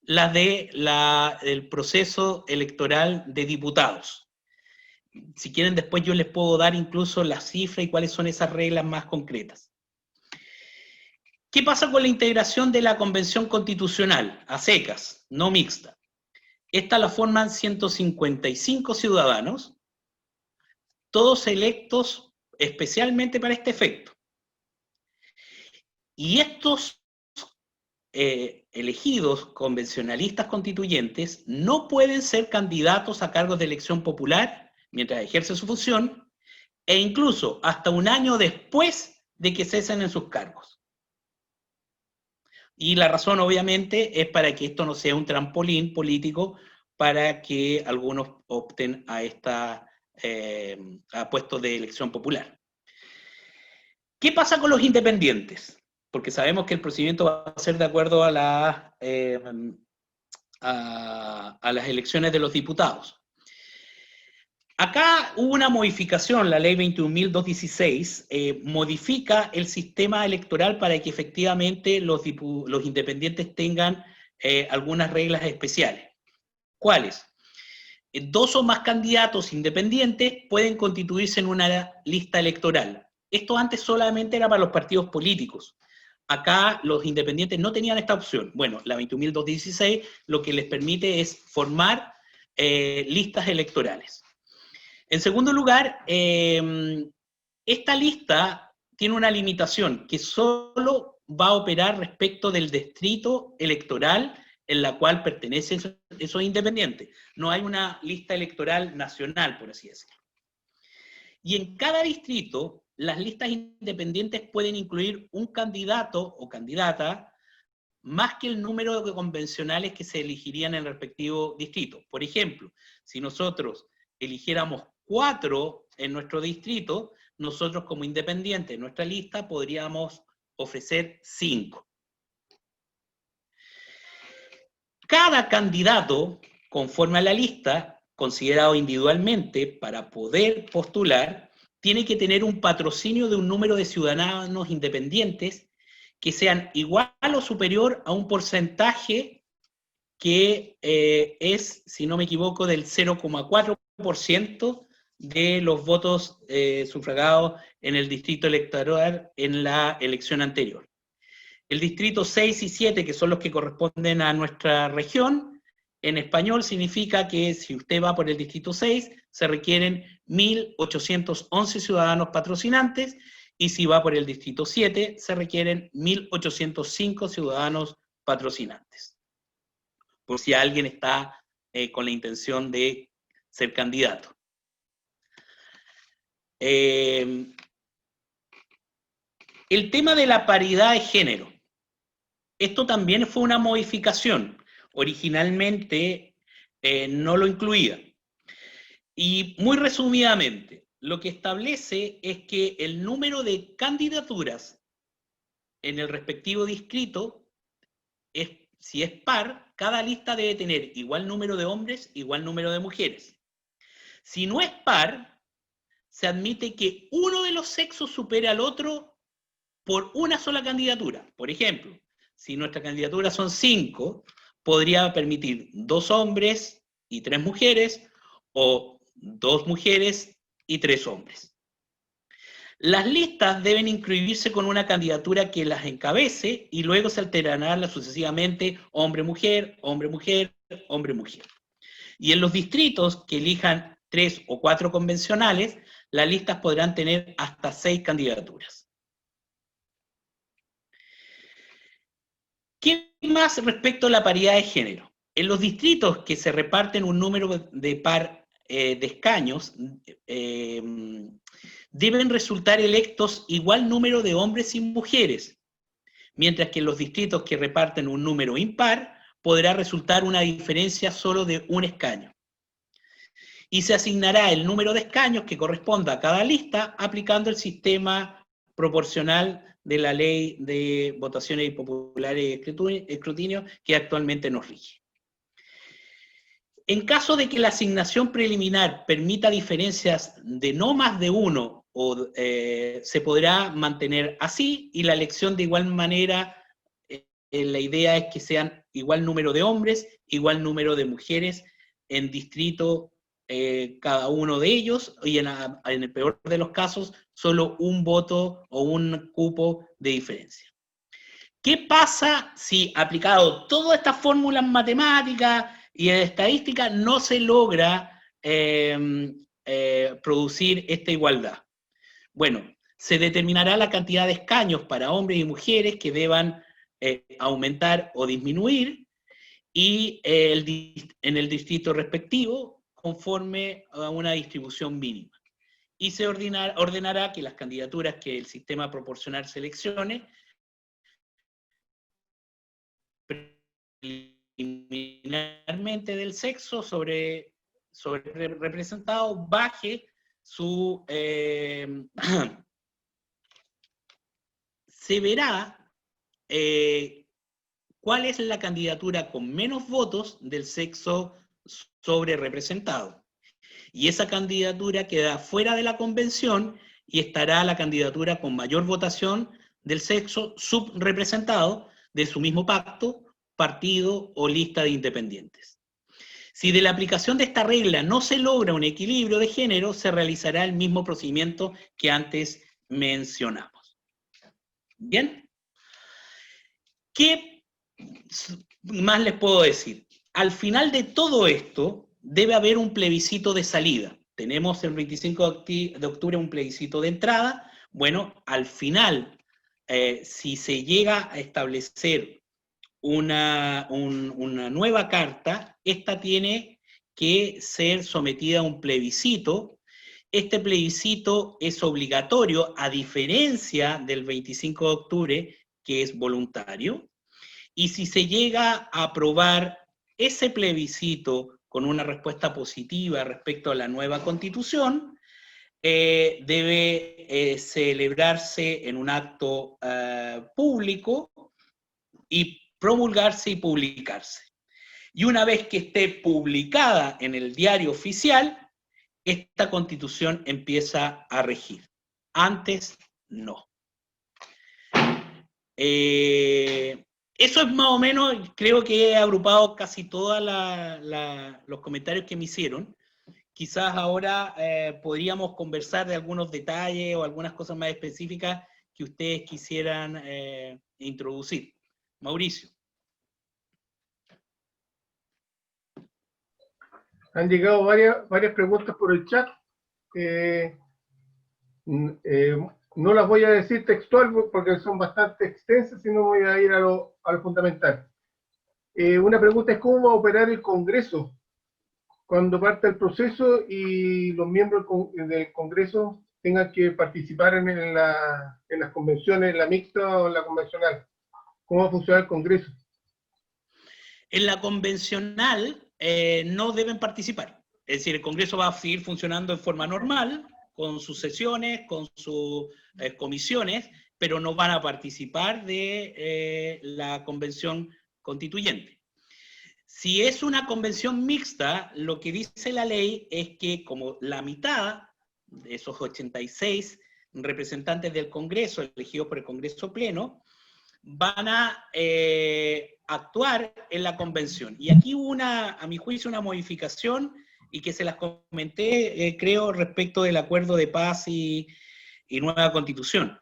Las del proceso electoral de diputados. Si quieren, después yo les puedo dar incluso la cifra y cuáles son esas reglas más concretas. ¿Qué pasa con la integración de la convención constitucional? A secas, no mixta. Esta la forman 155 ciudadanos, todos electos especialmente para este efecto. Y estos elegidos convencionalistas constituyentes no pueden ser candidatos a cargos de elección popular mientras ejercen su función, e incluso hasta un año después de que cesen en sus cargos. Y la razón, obviamente, es para que esto no sea un trampolín político para que algunos opten a puestos de elección popular. ¿Qué pasa con los independientes? Porque sabemos que el procedimiento va a ser de acuerdo a las elecciones de los diputados. Acá hubo una modificación, la ley 21.216 modifica el sistema electoral para que efectivamente los independientes tengan algunas reglas especiales. ¿Cuáles? 2 o más candidatos independientes pueden constituirse en una lista electoral. Esto antes solamente era para los partidos políticos. Acá los independientes no tenían esta opción. Bueno, la 21.216 lo que les permite es formar listas electorales. En segundo lugar, esta lista tiene una limitación que solo va a operar respecto del distrito electoral en la cual pertenecen esos independientes. No hay una lista electoral nacional, por así decirlo. Y en cada distrito, las listas independientes pueden incluir un candidato o candidata más que el número de convencionales que se elegirían en el respectivo distrito. Por ejemplo, si nosotros eligiéramos 4 en nuestro distrito, nosotros como independientes en nuestra lista podríamos ofrecer 5. Cada candidato, conforme a la lista, considerado individualmente para poder postular, tiene que tener un patrocinio de un número de ciudadanos independientes que sean igual o superior a un porcentaje que es, si no me equivoco, del 0,4% de los votos sufragados en el distrito electoral en la elección anterior. El distrito 6 y 7, que son los que corresponden a nuestra región, en español significa que si usted va por el distrito 6, se requieren 1.811 ciudadanos patrocinantes, y si va por el distrito 7, se requieren 1.805 ciudadanos patrocinantes. Por si alguien está con la intención de ser candidato. El tema de la paridad de género. Esto también fue una modificación. Originalmente no lo incluía. Y muy resumidamente, lo que establece es que el número de candidaturas en el respectivo distrito, si es par, cada lista debe tener igual número de hombres, igual número de mujeres. Si no es par, se admite que uno de los sexos supere al otro por una sola candidatura. Por ejemplo, si nuestra candidatura son 5, podría permitir 2 hombres y 3 mujeres, o 2 mujeres y 3 hombres. Las listas deben inscribirse con una candidatura que las encabece y luego se alternarán sucesivamente hombre-mujer, hombre-mujer, hombre-mujer. Y en los distritos que elijan 3 o 4 convencionales, las listas podrán tener hasta 6 candidaturas. ¿Qué más respecto a la paridad de género? En los distritos que se reparten un número de par de escaños, deben resultar electos igual número de hombres y mujeres, mientras que en los distritos que reparten un número impar, podrá resultar una diferencia solo de un escaño. Y se asignará el número de escaños que corresponda a cada lista aplicando el sistema proporcional de la ley de votaciones populares y escrutinio que actualmente nos rige. En caso de que la asignación preliminar permita diferencias de no más de 1, se podrá mantener así, y la elección de igual manera, la idea es que sean igual número de hombres, igual número de mujeres en distrito cada uno de ellos, y en el peor de los casos, solo un voto o un cupo de diferencia. ¿Qué pasa si, aplicado todas estas fórmulas matemáticas y de estadística, no se logra producir esta igualdad? Bueno, se determinará la cantidad de escaños para hombres y mujeres que deban aumentar o disminuir, y en el distrito respectivo, conforme a una distribución mínima. Y se ordenará que las candidaturas que el sistema proporcional seleccione preliminarmente del sexo sobre representado baje su... se verá cuál es la candidatura con menos votos del sexo sobre representado. Y esa candidatura queda fuera de la convención y estará la candidatura con mayor votación del sexo subrepresentado de su mismo pacto, partido o lista de independientes. Si de la aplicación de esta regla no se logra un equilibrio de género, se realizará el mismo procedimiento que antes mencionamos. ¿Bien? ¿Qué más les puedo decir? Al final de todo esto, debe haber un plebiscito de salida. Tenemos el 25 de octubre un plebiscito de entrada. Bueno, al final, si se llega a establecer una nueva carta, esta tiene que ser sometida a un plebiscito. Este plebiscito es obligatorio, a diferencia del 25 de octubre, que es voluntario. Y si se llega a aprobar ese plebiscito con una respuesta positiva respecto a la nueva Constitución, debe celebrarse en un acto público y promulgarse y publicarse. Y una vez que esté publicada en el diario oficial, esta Constitución empieza a regir. Antes, no. Eso es más o menos, creo que he agrupado casi todos los comentarios que me hicieron. Quizás ahora podríamos conversar de algunos detalles o algunas cosas más específicas que ustedes quisieran introducir. Mauricio. Han llegado varias preguntas por el chat. No las voy a decir textual porque son bastante extensas, sino voy a ir a lo fundamental. Una pregunta es: ¿cómo va a operar el Congreso cuando parte el proceso y los miembros del Congreso tengan que participar en las convenciones, en la mixta o en la convencional? ¿Cómo va a funcionar el Congreso? En la convencional no deben participar. Es decir, el Congreso va a seguir funcionando en forma normal, con sus sesiones, con sus comisiones, pero no van a participar de la convención constituyente. Si es una convención mixta, lo que dice la ley es que como la mitad de esos 86 representantes del Congreso, elegidos por el Congreso Pleno, van a actuar en la convención. Y aquí hubo a mi juicio, una modificación, y que se las comenté, creo, respecto del acuerdo de paz y nueva constitución.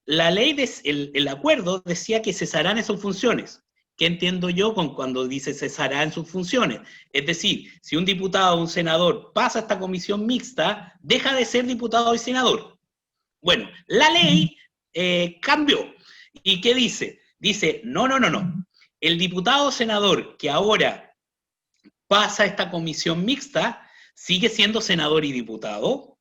La ley, el acuerdo decía que cesarán en sus funciones. ¿Qué entiendo yo cuando dice cesará en sus funciones? Es decir, si un diputado o un senador pasa a esta comisión mixta, deja de ser diputado y senador. Bueno, la ley cambió. ¿Y qué dice? Dice, no. El diputado o senador que ahora pasa a esta comisión mixta sigue siendo senador y diputado,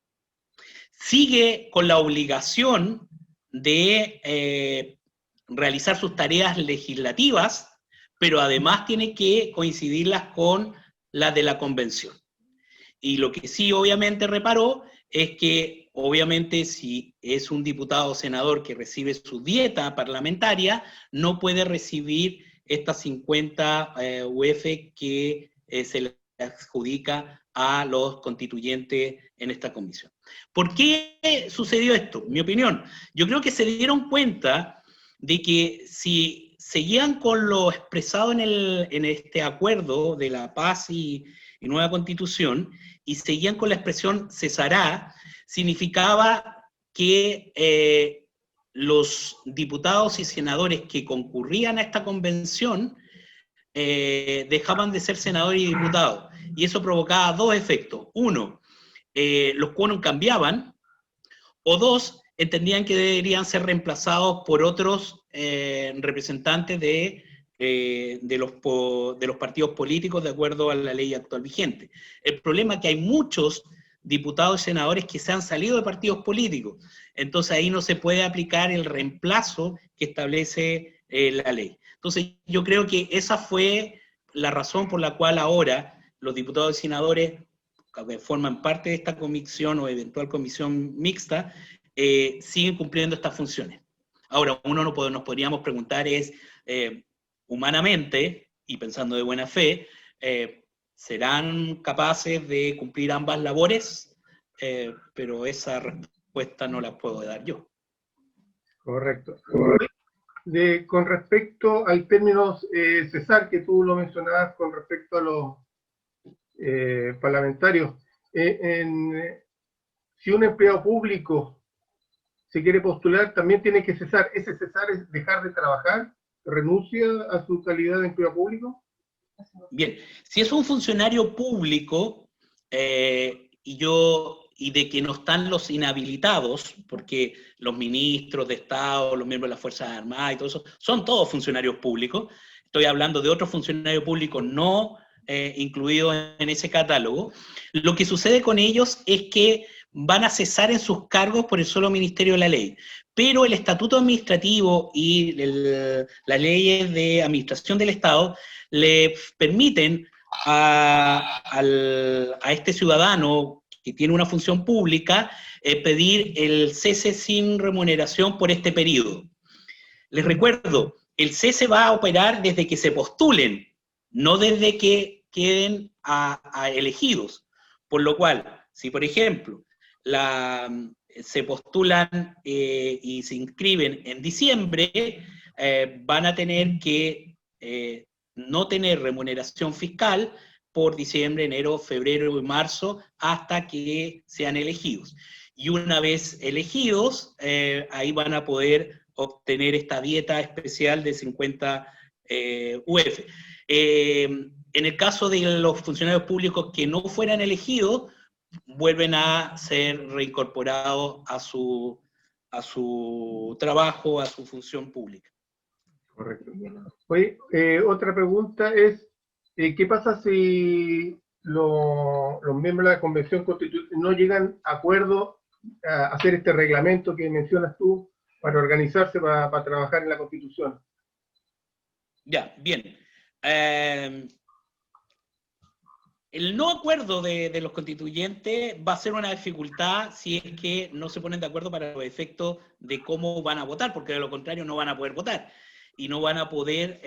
sigue con la obligación de realizar sus tareas legislativas, pero además tiene que coincidirlas con las de la convención. Y lo que sí obviamente reparó es que obviamente si es un diputado o senador que recibe su dieta parlamentaria, no puede recibir estas 50 UF que se le adjudica a los constituyentes en esta comisión. ¿Por qué sucedió esto? Mi opinión, yo creo que se dieron cuenta de que si seguían con lo expresado en este acuerdo de la paz y nueva constitución, y seguían con la expresión cesará, significaba que los diputados y senadores que concurrían a esta convención dejaban de ser senadores y diputados. Y eso provocaba dos efectos. Uno, los quórum cambiaban, o dos, entendían que deberían ser reemplazados por otros representantes de los partidos políticos de acuerdo a la ley actual vigente. El problema es que hay muchos diputados y senadores que se han salido de partidos políticos, entonces ahí no se puede aplicar el reemplazo que establece la ley. Entonces, yo creo que esa fue la razón por la cual ahora los diputados y senadores que forman parte de esta comisión o eventual comisión mixta siguen cumpliendo estas funciones. Ahora, nos podríamos preguntar es, humanamente, y pensando de buena fe, ¿serán capaces de cumplir ambas labores? Pero esa respuesta no la puedo dar yo. Correcto. Con respecto al término cesar, que tú lo mencionabas con respecto a los parlamentarios, si un empleado público se quiere postular, también tiene que cesar. ¿Ese cesar es dejar de trabajar? ¿Renuncia a su calidad de empleado público? Bien, si es un funcionario público y de que no están los inhabilitados, porque los ministros de Estado, los miembros de las Fuerzas Armadas y todo eso, son todos funcionarios públicos. Estoy hablando de otros funcionarios públicos no incluidos en ese catálogo. Lo que sucede con ellos es que van a cesar en sus cargos por el solo Ministerio de la Ley. Pero el Estatuto Administrativo y las leyes de administración del Estado le permiten a este ciudadano que tiene una función pública pedir el cese sin remuneración por este periodo. Les recuerdo, el cese va a operar desde que se postulen, no desde que queden elegidos. Por lo cual, si por ejemplo se postulan y se inscriben en diciembre, van a tener que no tener remuneración fiscal por diciembre, enero, febrero y marzo hasta que sean elegidos. Y una vez elegidos, ahí van a poder obtener esta dieta especial de 50 UF. En el caso de los funcionarios públicos que no fueran elegidos, vuelven a ser reincorporados a su trabajo, a su función pública. Correcto. Oye, otra pregunta es, ¿qué pasa si los miembros de la Convención Constitucional no llegan a acuerdo a hacer este reglamento que mencionas tú para organizarse para trabajar en la Constitución? Ya, bien. El no acuerdo de los constituyentes va a ser una dificultad si es que no se ponen de acuerdo para los efectos de cómo van a votar, porque de lo contrario no van a poder votar y no van a poder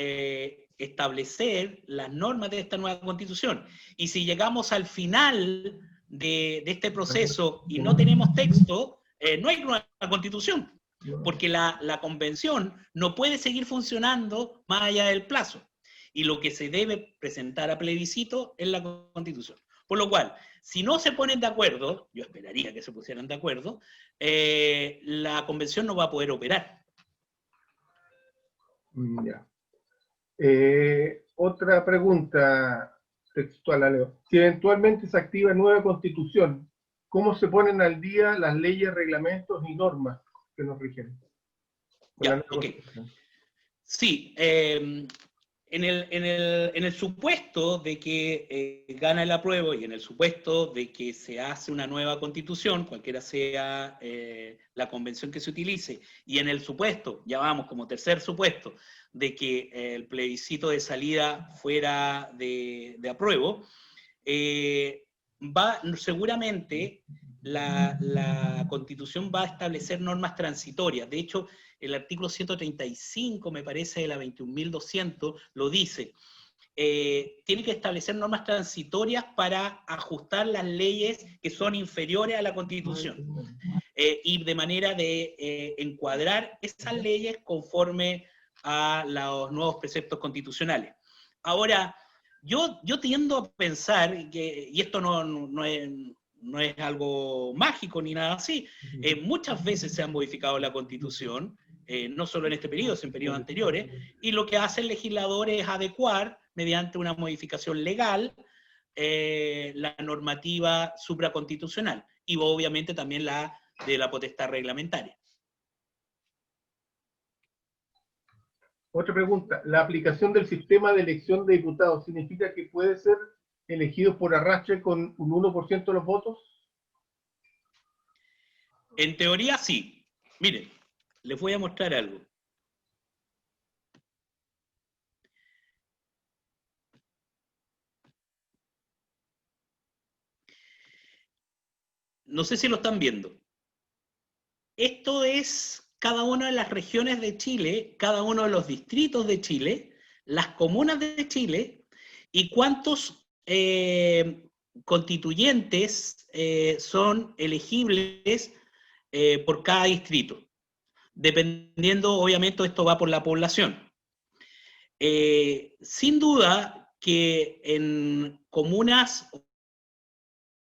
establecer las normas de esta nueva constitución. Y si llegamos al final de este proceso y no tenemos texto, no hay nueva constitución, porque la convención no puede seguir funcionando más allá del plazo. Y lo que se debe presentar a plebiscito es la Constitución. Por lo cual, si no se ponen de acuerdo, yo esperaría que se pusieran de acuerdo, la Convención no va a poder operar. Ya. Otra pregunta textual, Leo. Si eventualmente se activa nueva Constitución, ¿cómo se ponen al día las leyes, reglamentos y normas que nos rigen? Ya, ok. Sí, en el supuesto de que gana el apruebo y en el supuesto de que se hace una nueva constitución, cualquiera sea la convención que se utilice, y en el supuesto, ya vamos como tercer supuesto, de que el plebiscito de salida fuera de apruebo, seguramente la constitución va a establecer normas transitorias. De hecho, el artículo 135, me parece, de la 21.200, lo dice. Tiene que establecer normas transitorias para ajustar las leyes que son inferiores a la Constitución. Y de manera de encuadrar esas leyes conforme a los nuevos preceptos constitucionales. Ahora, yo tiendo a pensar, y esto no es algo mágico ni nada así, muchas veces se ha modificado la Constitución, no solo en este periodo, sino en periodos anteriores, y lo que hace el legislador es adecuar, mediante una modificación legal, la normativa supraconstitucional, y obviamente también la de la potestad reglamentaria. Otra pregunta, ¿la aplicación del sistema de elección de diputados significa que puede ser elegido por arrastre con un 1% de los votos? En teoría sí. Miren, les voy a mostrar algo. no sé si lo están viendo. Esto es cada una de las regiones de Chile, cada uno de los distritos de Chile, las comunas de Chile, y cuántos constituyentes son elegibles por cada distrito. Dependiendo, obviamente, esto va por la población. Sin duda que en comunas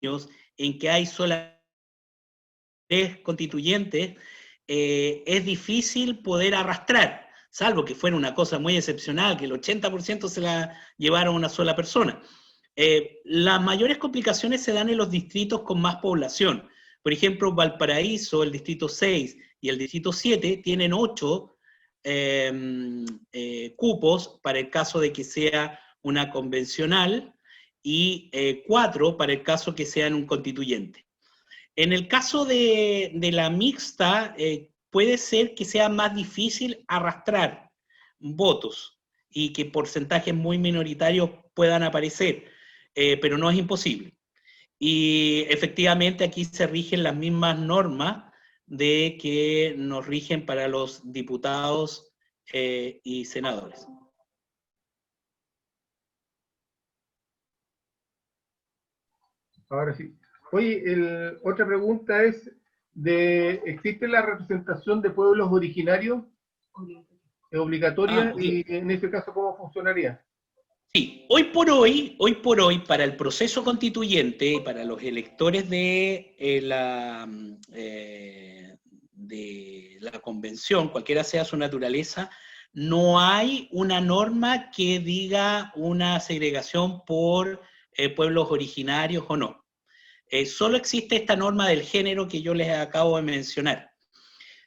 en que hay solamente 3 constituyentes, es difícil poder arrastrar, salvo que fuera una cosa muy excepcional, que el 80% se la llevaron una sola persona. Las mayores complicaciones se dan en los distritos con más población. Por ejemplo, Valparaíso, el distrito 6 y el distrito 7 tienen 8 cupos para el caso de que sea una convencional y 4 para el caso que sean un constituyente. En el caso de la mixta, puede ser que sea más difícil arrastrar votos y que porcentajes muy minoritarios puedan aparecer, pero no es imposible. Y efectivamente aquí se rigen las mismas normas de que nos rigen para los diputados y senadores. Ahora sí. Oye, otra pregunta es, ¿existe la representación de pueblos originarios? ¿Es obligatoria? Okay. Y en ese caso, ¿cómo funcionaría? Sí, hoy por hoy, para el proceso constituyente, para los electores de la convención, cualquiera sea su naturaleza, no hay una norma que diga una segregación por pueblos originarios o no. Solo existe esta norma del género que yo les acabo de mencionar.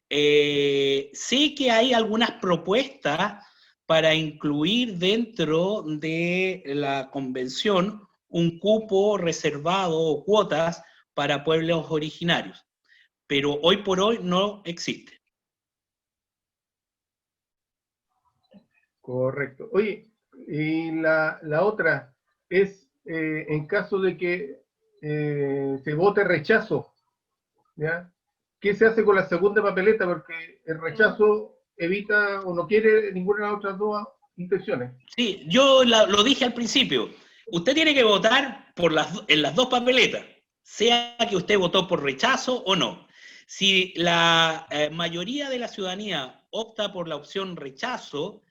Sé que hay algunas propuestas para incluir dentro de la convención un cupo reservado o cuotas para pueblos originarios, pero hoy por hoy no existe. Correcto. Oye, y la otra es, en caso de que se vote rechazo, ¿ya? ¿Qué se hace con la segunda papeleta? Porque el rechazo evita o no quiere ninguna de las otras dos intenciones. Sí, yo lo dije al principio. Usted tiene que votar en las dos papeletas, sea que usted votó por rechazo o no. Si la mayoría de la ciudadanía opta por la opción rechazo,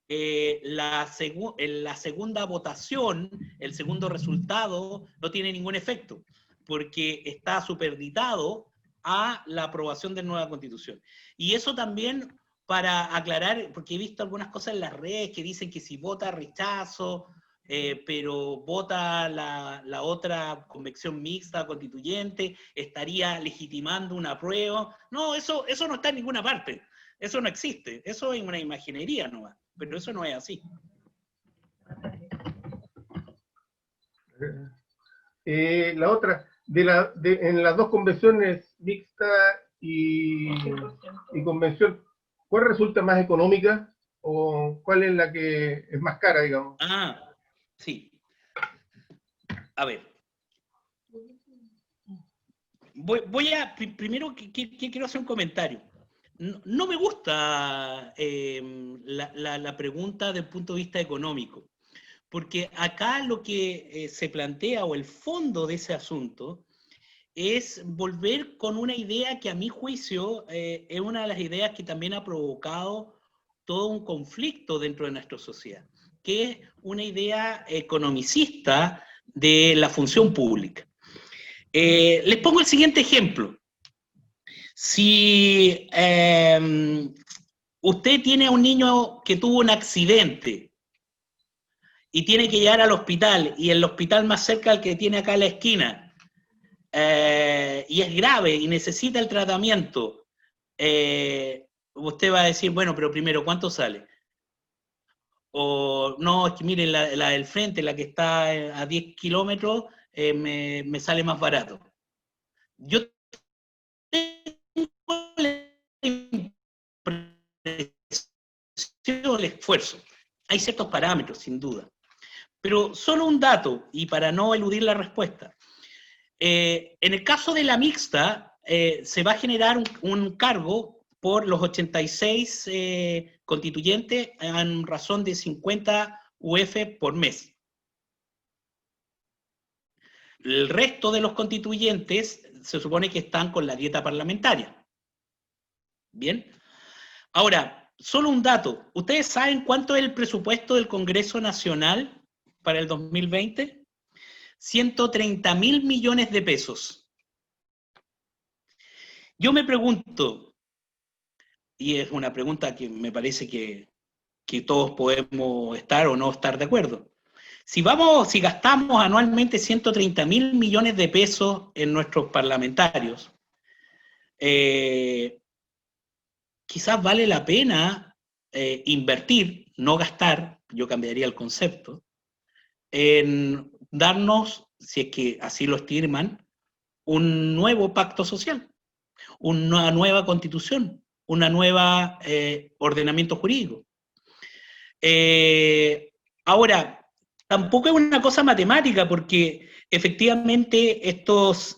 la segunda votación, el segundo resultado, no tiene ningún efecto, porque está superditado a la aprobación de nueva constitución. Y eso también para aclarar, porque he visto algunas cosas en las redes que dicen que si vota rechazo, pero vota la otra convención mixta constituyente, estaría legitimando una apruebo. No, eso no está en ninguna parte. Eso no existe. Eso es una imaginería nomás. Pero eso no es así. La otra, en las dos convenciones, mixta y convención, ¿cuál resulta más económica o cuál es la que es más cara, digamos? Ah, sí. A ver. Primero quiero hacer un comentario. No me gusta la pregunta desde el punto de vista económico, porque acá lo que se plantea, o el fondo de ese asunto, es volver con una idea que a mi juicio es una de las ideas que también ha provocado todo un conflicto dentro de nuestra sociedad, que es una idea economicista de la función pública. Les pongo el siguiente ejemplo. Si usted tiene a un niño que tuvo un accidente y tiene que llegar al hospital, y el hospital más cerca al que tiene acá en la esquina, y es grave y necesita el tratamiento, usted va a decir, bueno, pero primero, ¿cuánto sale? O no, es que mire, la del frente, la que está a 10 kilómetros, me sale más barato. Yo tengo el esfuerzo. Hay ciertos parámetros, sin duda. Pero solo un dato, y para no eludir la respuesta. En el caso de la mixta, se va a generar un cargo por los 86 constituyentes en razón de 50 UF por mes. El resto de los constituyentes se supone que están con la dieta parlamentaria. Bien. Ahora, solo un dato. ¿Ustedes saben cuánto es el presupuesto del Congreso Nacional para el 2020? 130.000 millones de pesos. Yo me pregunto, y es una pregunta que me parece que todos podemos estar o no estar de acuerdo. Si gastamos anualmente 130.000 millones de pesos en nuestros parlamentarios, quizás vale la pena invertir, no gastar, yo cambiaría el concepto, en darnos, si es que así lo estiman, un nuevo pacto social, una nueva constitución, una nueva ordenamiento jurídico. Ahora, tampoco es una cosa matemática, porque efectivamente estos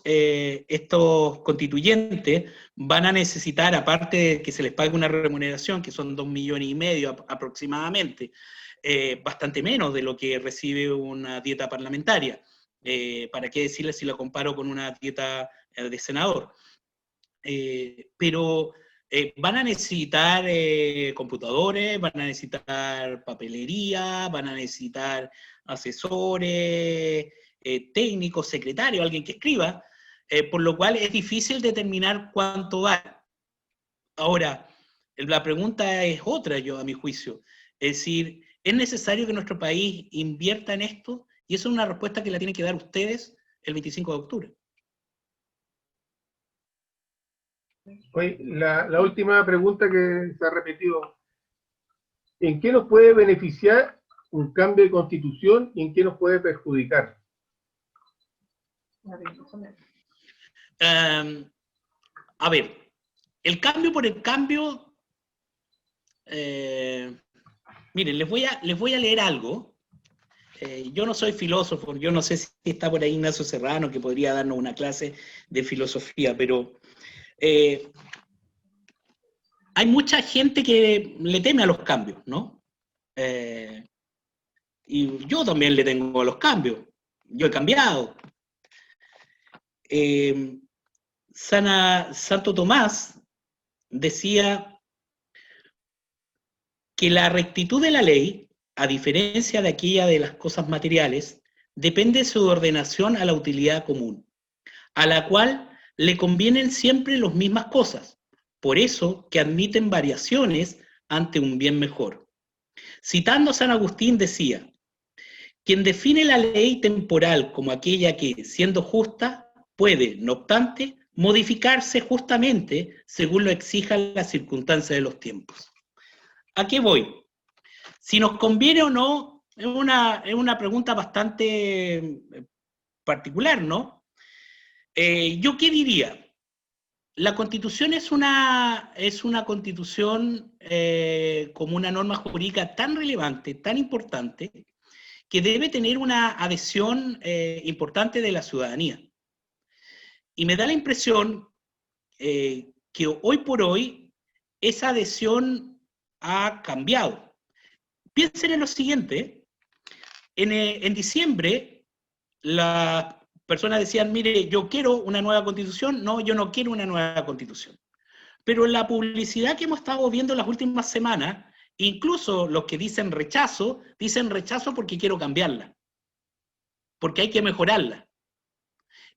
constituyentes van a necesitar, aparte de que se les pague una remuneración, que son 2,5 millones aproximadamente, bastante menos de lo que recibe una dieta parlamentaria. ¿Para qué decirles si la comparo con una dieta de senador? Pero van a necesitar computadores, van a necesitar papelería, van a necesitar asesores, técnicos, secretarios, alguien que escriba, por lo cual es difícil determinar cuánto va. Ahora, la pregunta es otra, yo a mi juicio. Es decir, ¿es necesario que nuestro país invierta en esto? Y esa es una respuesta que la tienen que dar ustedes el 25 de octubre. Oye, la última pregunta que se ha repetido. ¿En qué nos puede beneficiar un cambio de constitución y en qué nos puede perjudicar? A ver, el cambio por el cambio, miren, les voy a leer algo. Yo no soy filósofo, yo no sé si está por ahí Ignacio Serrano, que podría darnos una clase de filosofía, pero hay mucha gente que le teme a los cambios, ¿no? Y yo también le tengo a los cambios. Yo he cambiado. Santo Tomás decía que la rectitud de la ley, a diferencia de aquella de las cosas materiales, depende de su ordenación a la utilidad común, a la cual le convienen siempre las mismas cosas, por eso que admiten variaciones ante un bien mejor. Citando a San Agustín decía: quien define la ley temporal como aquella que, siendo justa, puede, no obstante, modificarse justamente según lo exijan las circunstancias de los tiempos. ¿A qué voy? Si nos conviene o no, es una pregunta bastante particular, ¿no? ¿Yo qué diría? La Constitución es una Constitución como una norma jurídica tan relevante, tan importante, que debe tener una adhesión importante de la ciudadanía. Y me da la impresión que hoy por hoy esa adhesión ha cambiado. Piensen en lo siguiente: en diciembre las personas decían, mire, yo quiero una nueva constitución. No, yo no quiero una nueva constitución. Pero la publicidad que hemos estado viendo las últimas semanas, incluso los que dicen rechazo porque quiero cambiarla, porque hay que mejorarla.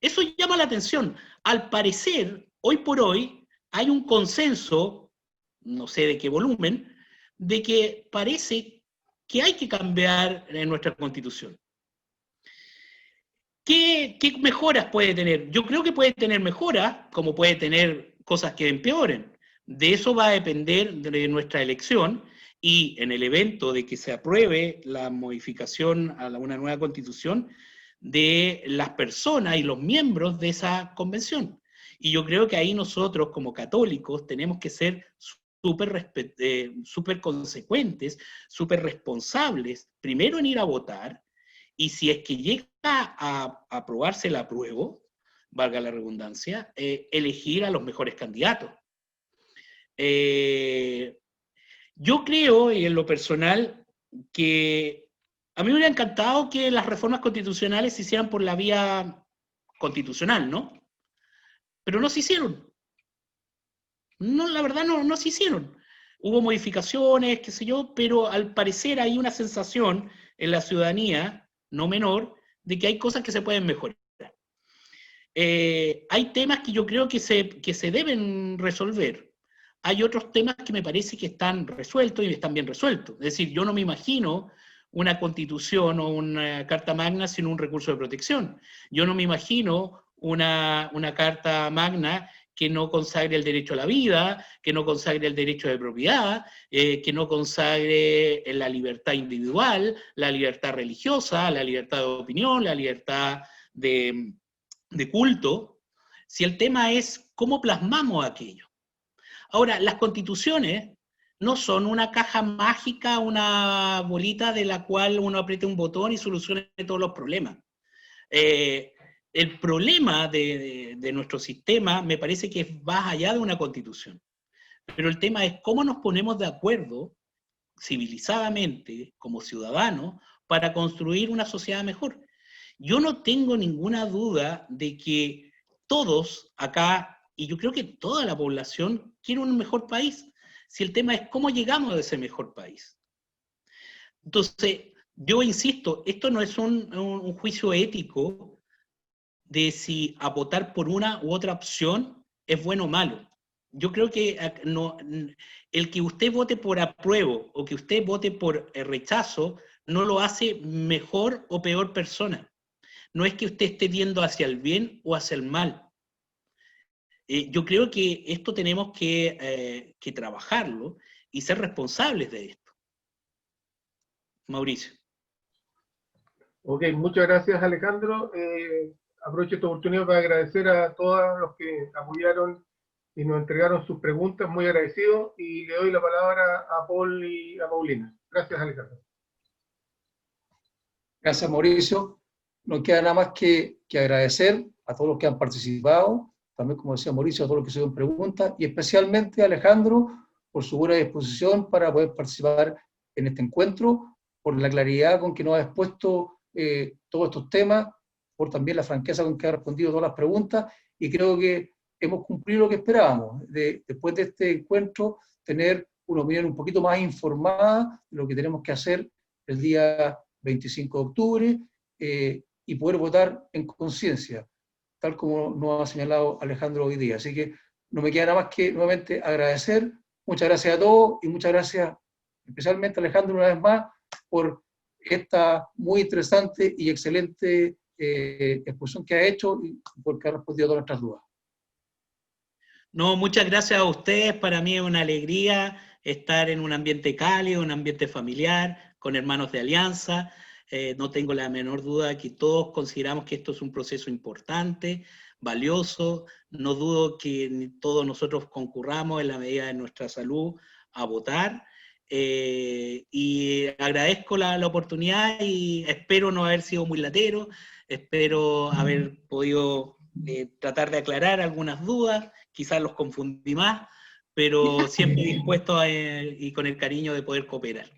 Eso llama la atención. Al parecer, hoy por hoy, hay un consenso, no sé de qué volumen, de que parece que hay que cambiar nuestra Constitución. ¿Qué mejoras puede tener? Yo creo que puede tener mejoras, como puede tener cosas que empeoren. De eso va a depender de nuestra elección, y en el evento de que se apruebe la modificación a una nueva Constitución, de las personas y los miembros de esa convención. Y yo creo que ahí nosotros, como católicos, tenemos que ser súper consecuentes, súper responsables, primero en ir a votar, y si es que llega a aprobarse el apruebo, valga la redundancia, elegir a los mejores candidatos. Yo creo, y en lo personal, que a mí me hubiera encantado que las reformas constitucionales se hicieran por la vía constitucional, ¿no? Pero no se hicieron. No, la verdad no se hicieron. Hubo modificaciones, qué sé yo, pero al parecer hay una sensación en la ciudadanía, no menor, de que hay cosas que se pueden mejorar. Hay temas que yo creo que se deben resolver. Hay otros temas que me parece que están resueltos y están bien resueltos. Es decir, yo no me imagino una constitución o una carta magna sin un recurso de protección. Yo no me imagino una carta magna que no consagre el derecho a la vida, que no consagre el derecho de propiedad, que no consagre la libertad individual, la libertad religiosa, la libertad de opinión, la libertad de culto, si el tema es cómo plasmamos aquello. Ahora, las constituciones no son una caja mágica, una bolita de la cual uno apriete un botón y solucione todos los problemas. El problema de nuestro sistema me parece que va más allá de una constitución. Pero el tema es cómo nos ponemos de acuerdo civilizadamente, como ciudadanos, para construir una sociedad mejor. Yo no tengo ninguna duda de que todos acá, y yo creo que toda la población, quiere un mejor país. Si el tema es cómo llegamos a ese mejor país. Entonces, yo insisto, esto no es un juicio ético de si a votar por una u otra opción es bueno o malo. Yo creo que no, el que usted vote por apruebo o que usted vote por rechazo no lo hace mejor o peor persona. No es que usted esté yendo hacia el bien o hacia el mal. Yo creo que esto tenemos que trabajarlo y ser responsables de esto. Mauricio. Ok, muchas gracias, Alejandro. Aprovecho esta oportunidad para agradecer a todos los que apoyaron y nos entregaron sus preguntas, muy agradecido, y le doy la palabra a Paul y a Paulina. Gracias, Alejandro. Gracias, Mauricio. No queda nada más que agradecer a todos los que han participado, también, como decía Mauricio, a todos los que se hicieron preguntas, y especialmente a Alejandro por su buena disposición para poder participar en este encuentro, por la claridad con que nos ha expuesto todos estos temas, por también la franqueza con que ha respondido todas las preguntas, y creo que hemos cumplido lo que esperábamos, después de este encuentro, tener una opinión un poquito más informada de lo que tenemos que hacer el día 25 de octubre, y poder votar en conciencia, tal como nos ha señalado Alejandro hoy día. Así que no me queda nada más que nuevamente agradecer. Muchas gracias a todos y muchas gracias especialmente a Alejandro una vez más por esta muy interesante y excelente exposición que ha hecho y porque ha respondido a todas nuestras dudas. No, muchas gracias a ustedes. Para mí es una alegría estar en un ambiente cálido, un ambiente familiar, con hermanos de alianza. No tengo la menor duda que todos consideramos que esto es un proceso importante, valioso. No dudo que todos nosotros concurramos en la medida de nuestra salud a votar. Y agradezco la oportunidad y espero no haber sido muy latero, espero haber podido tratar de aclarar algunas dudas, quizás los confundí más, pero siempre dispuesto y con el cariño de poder cooperar.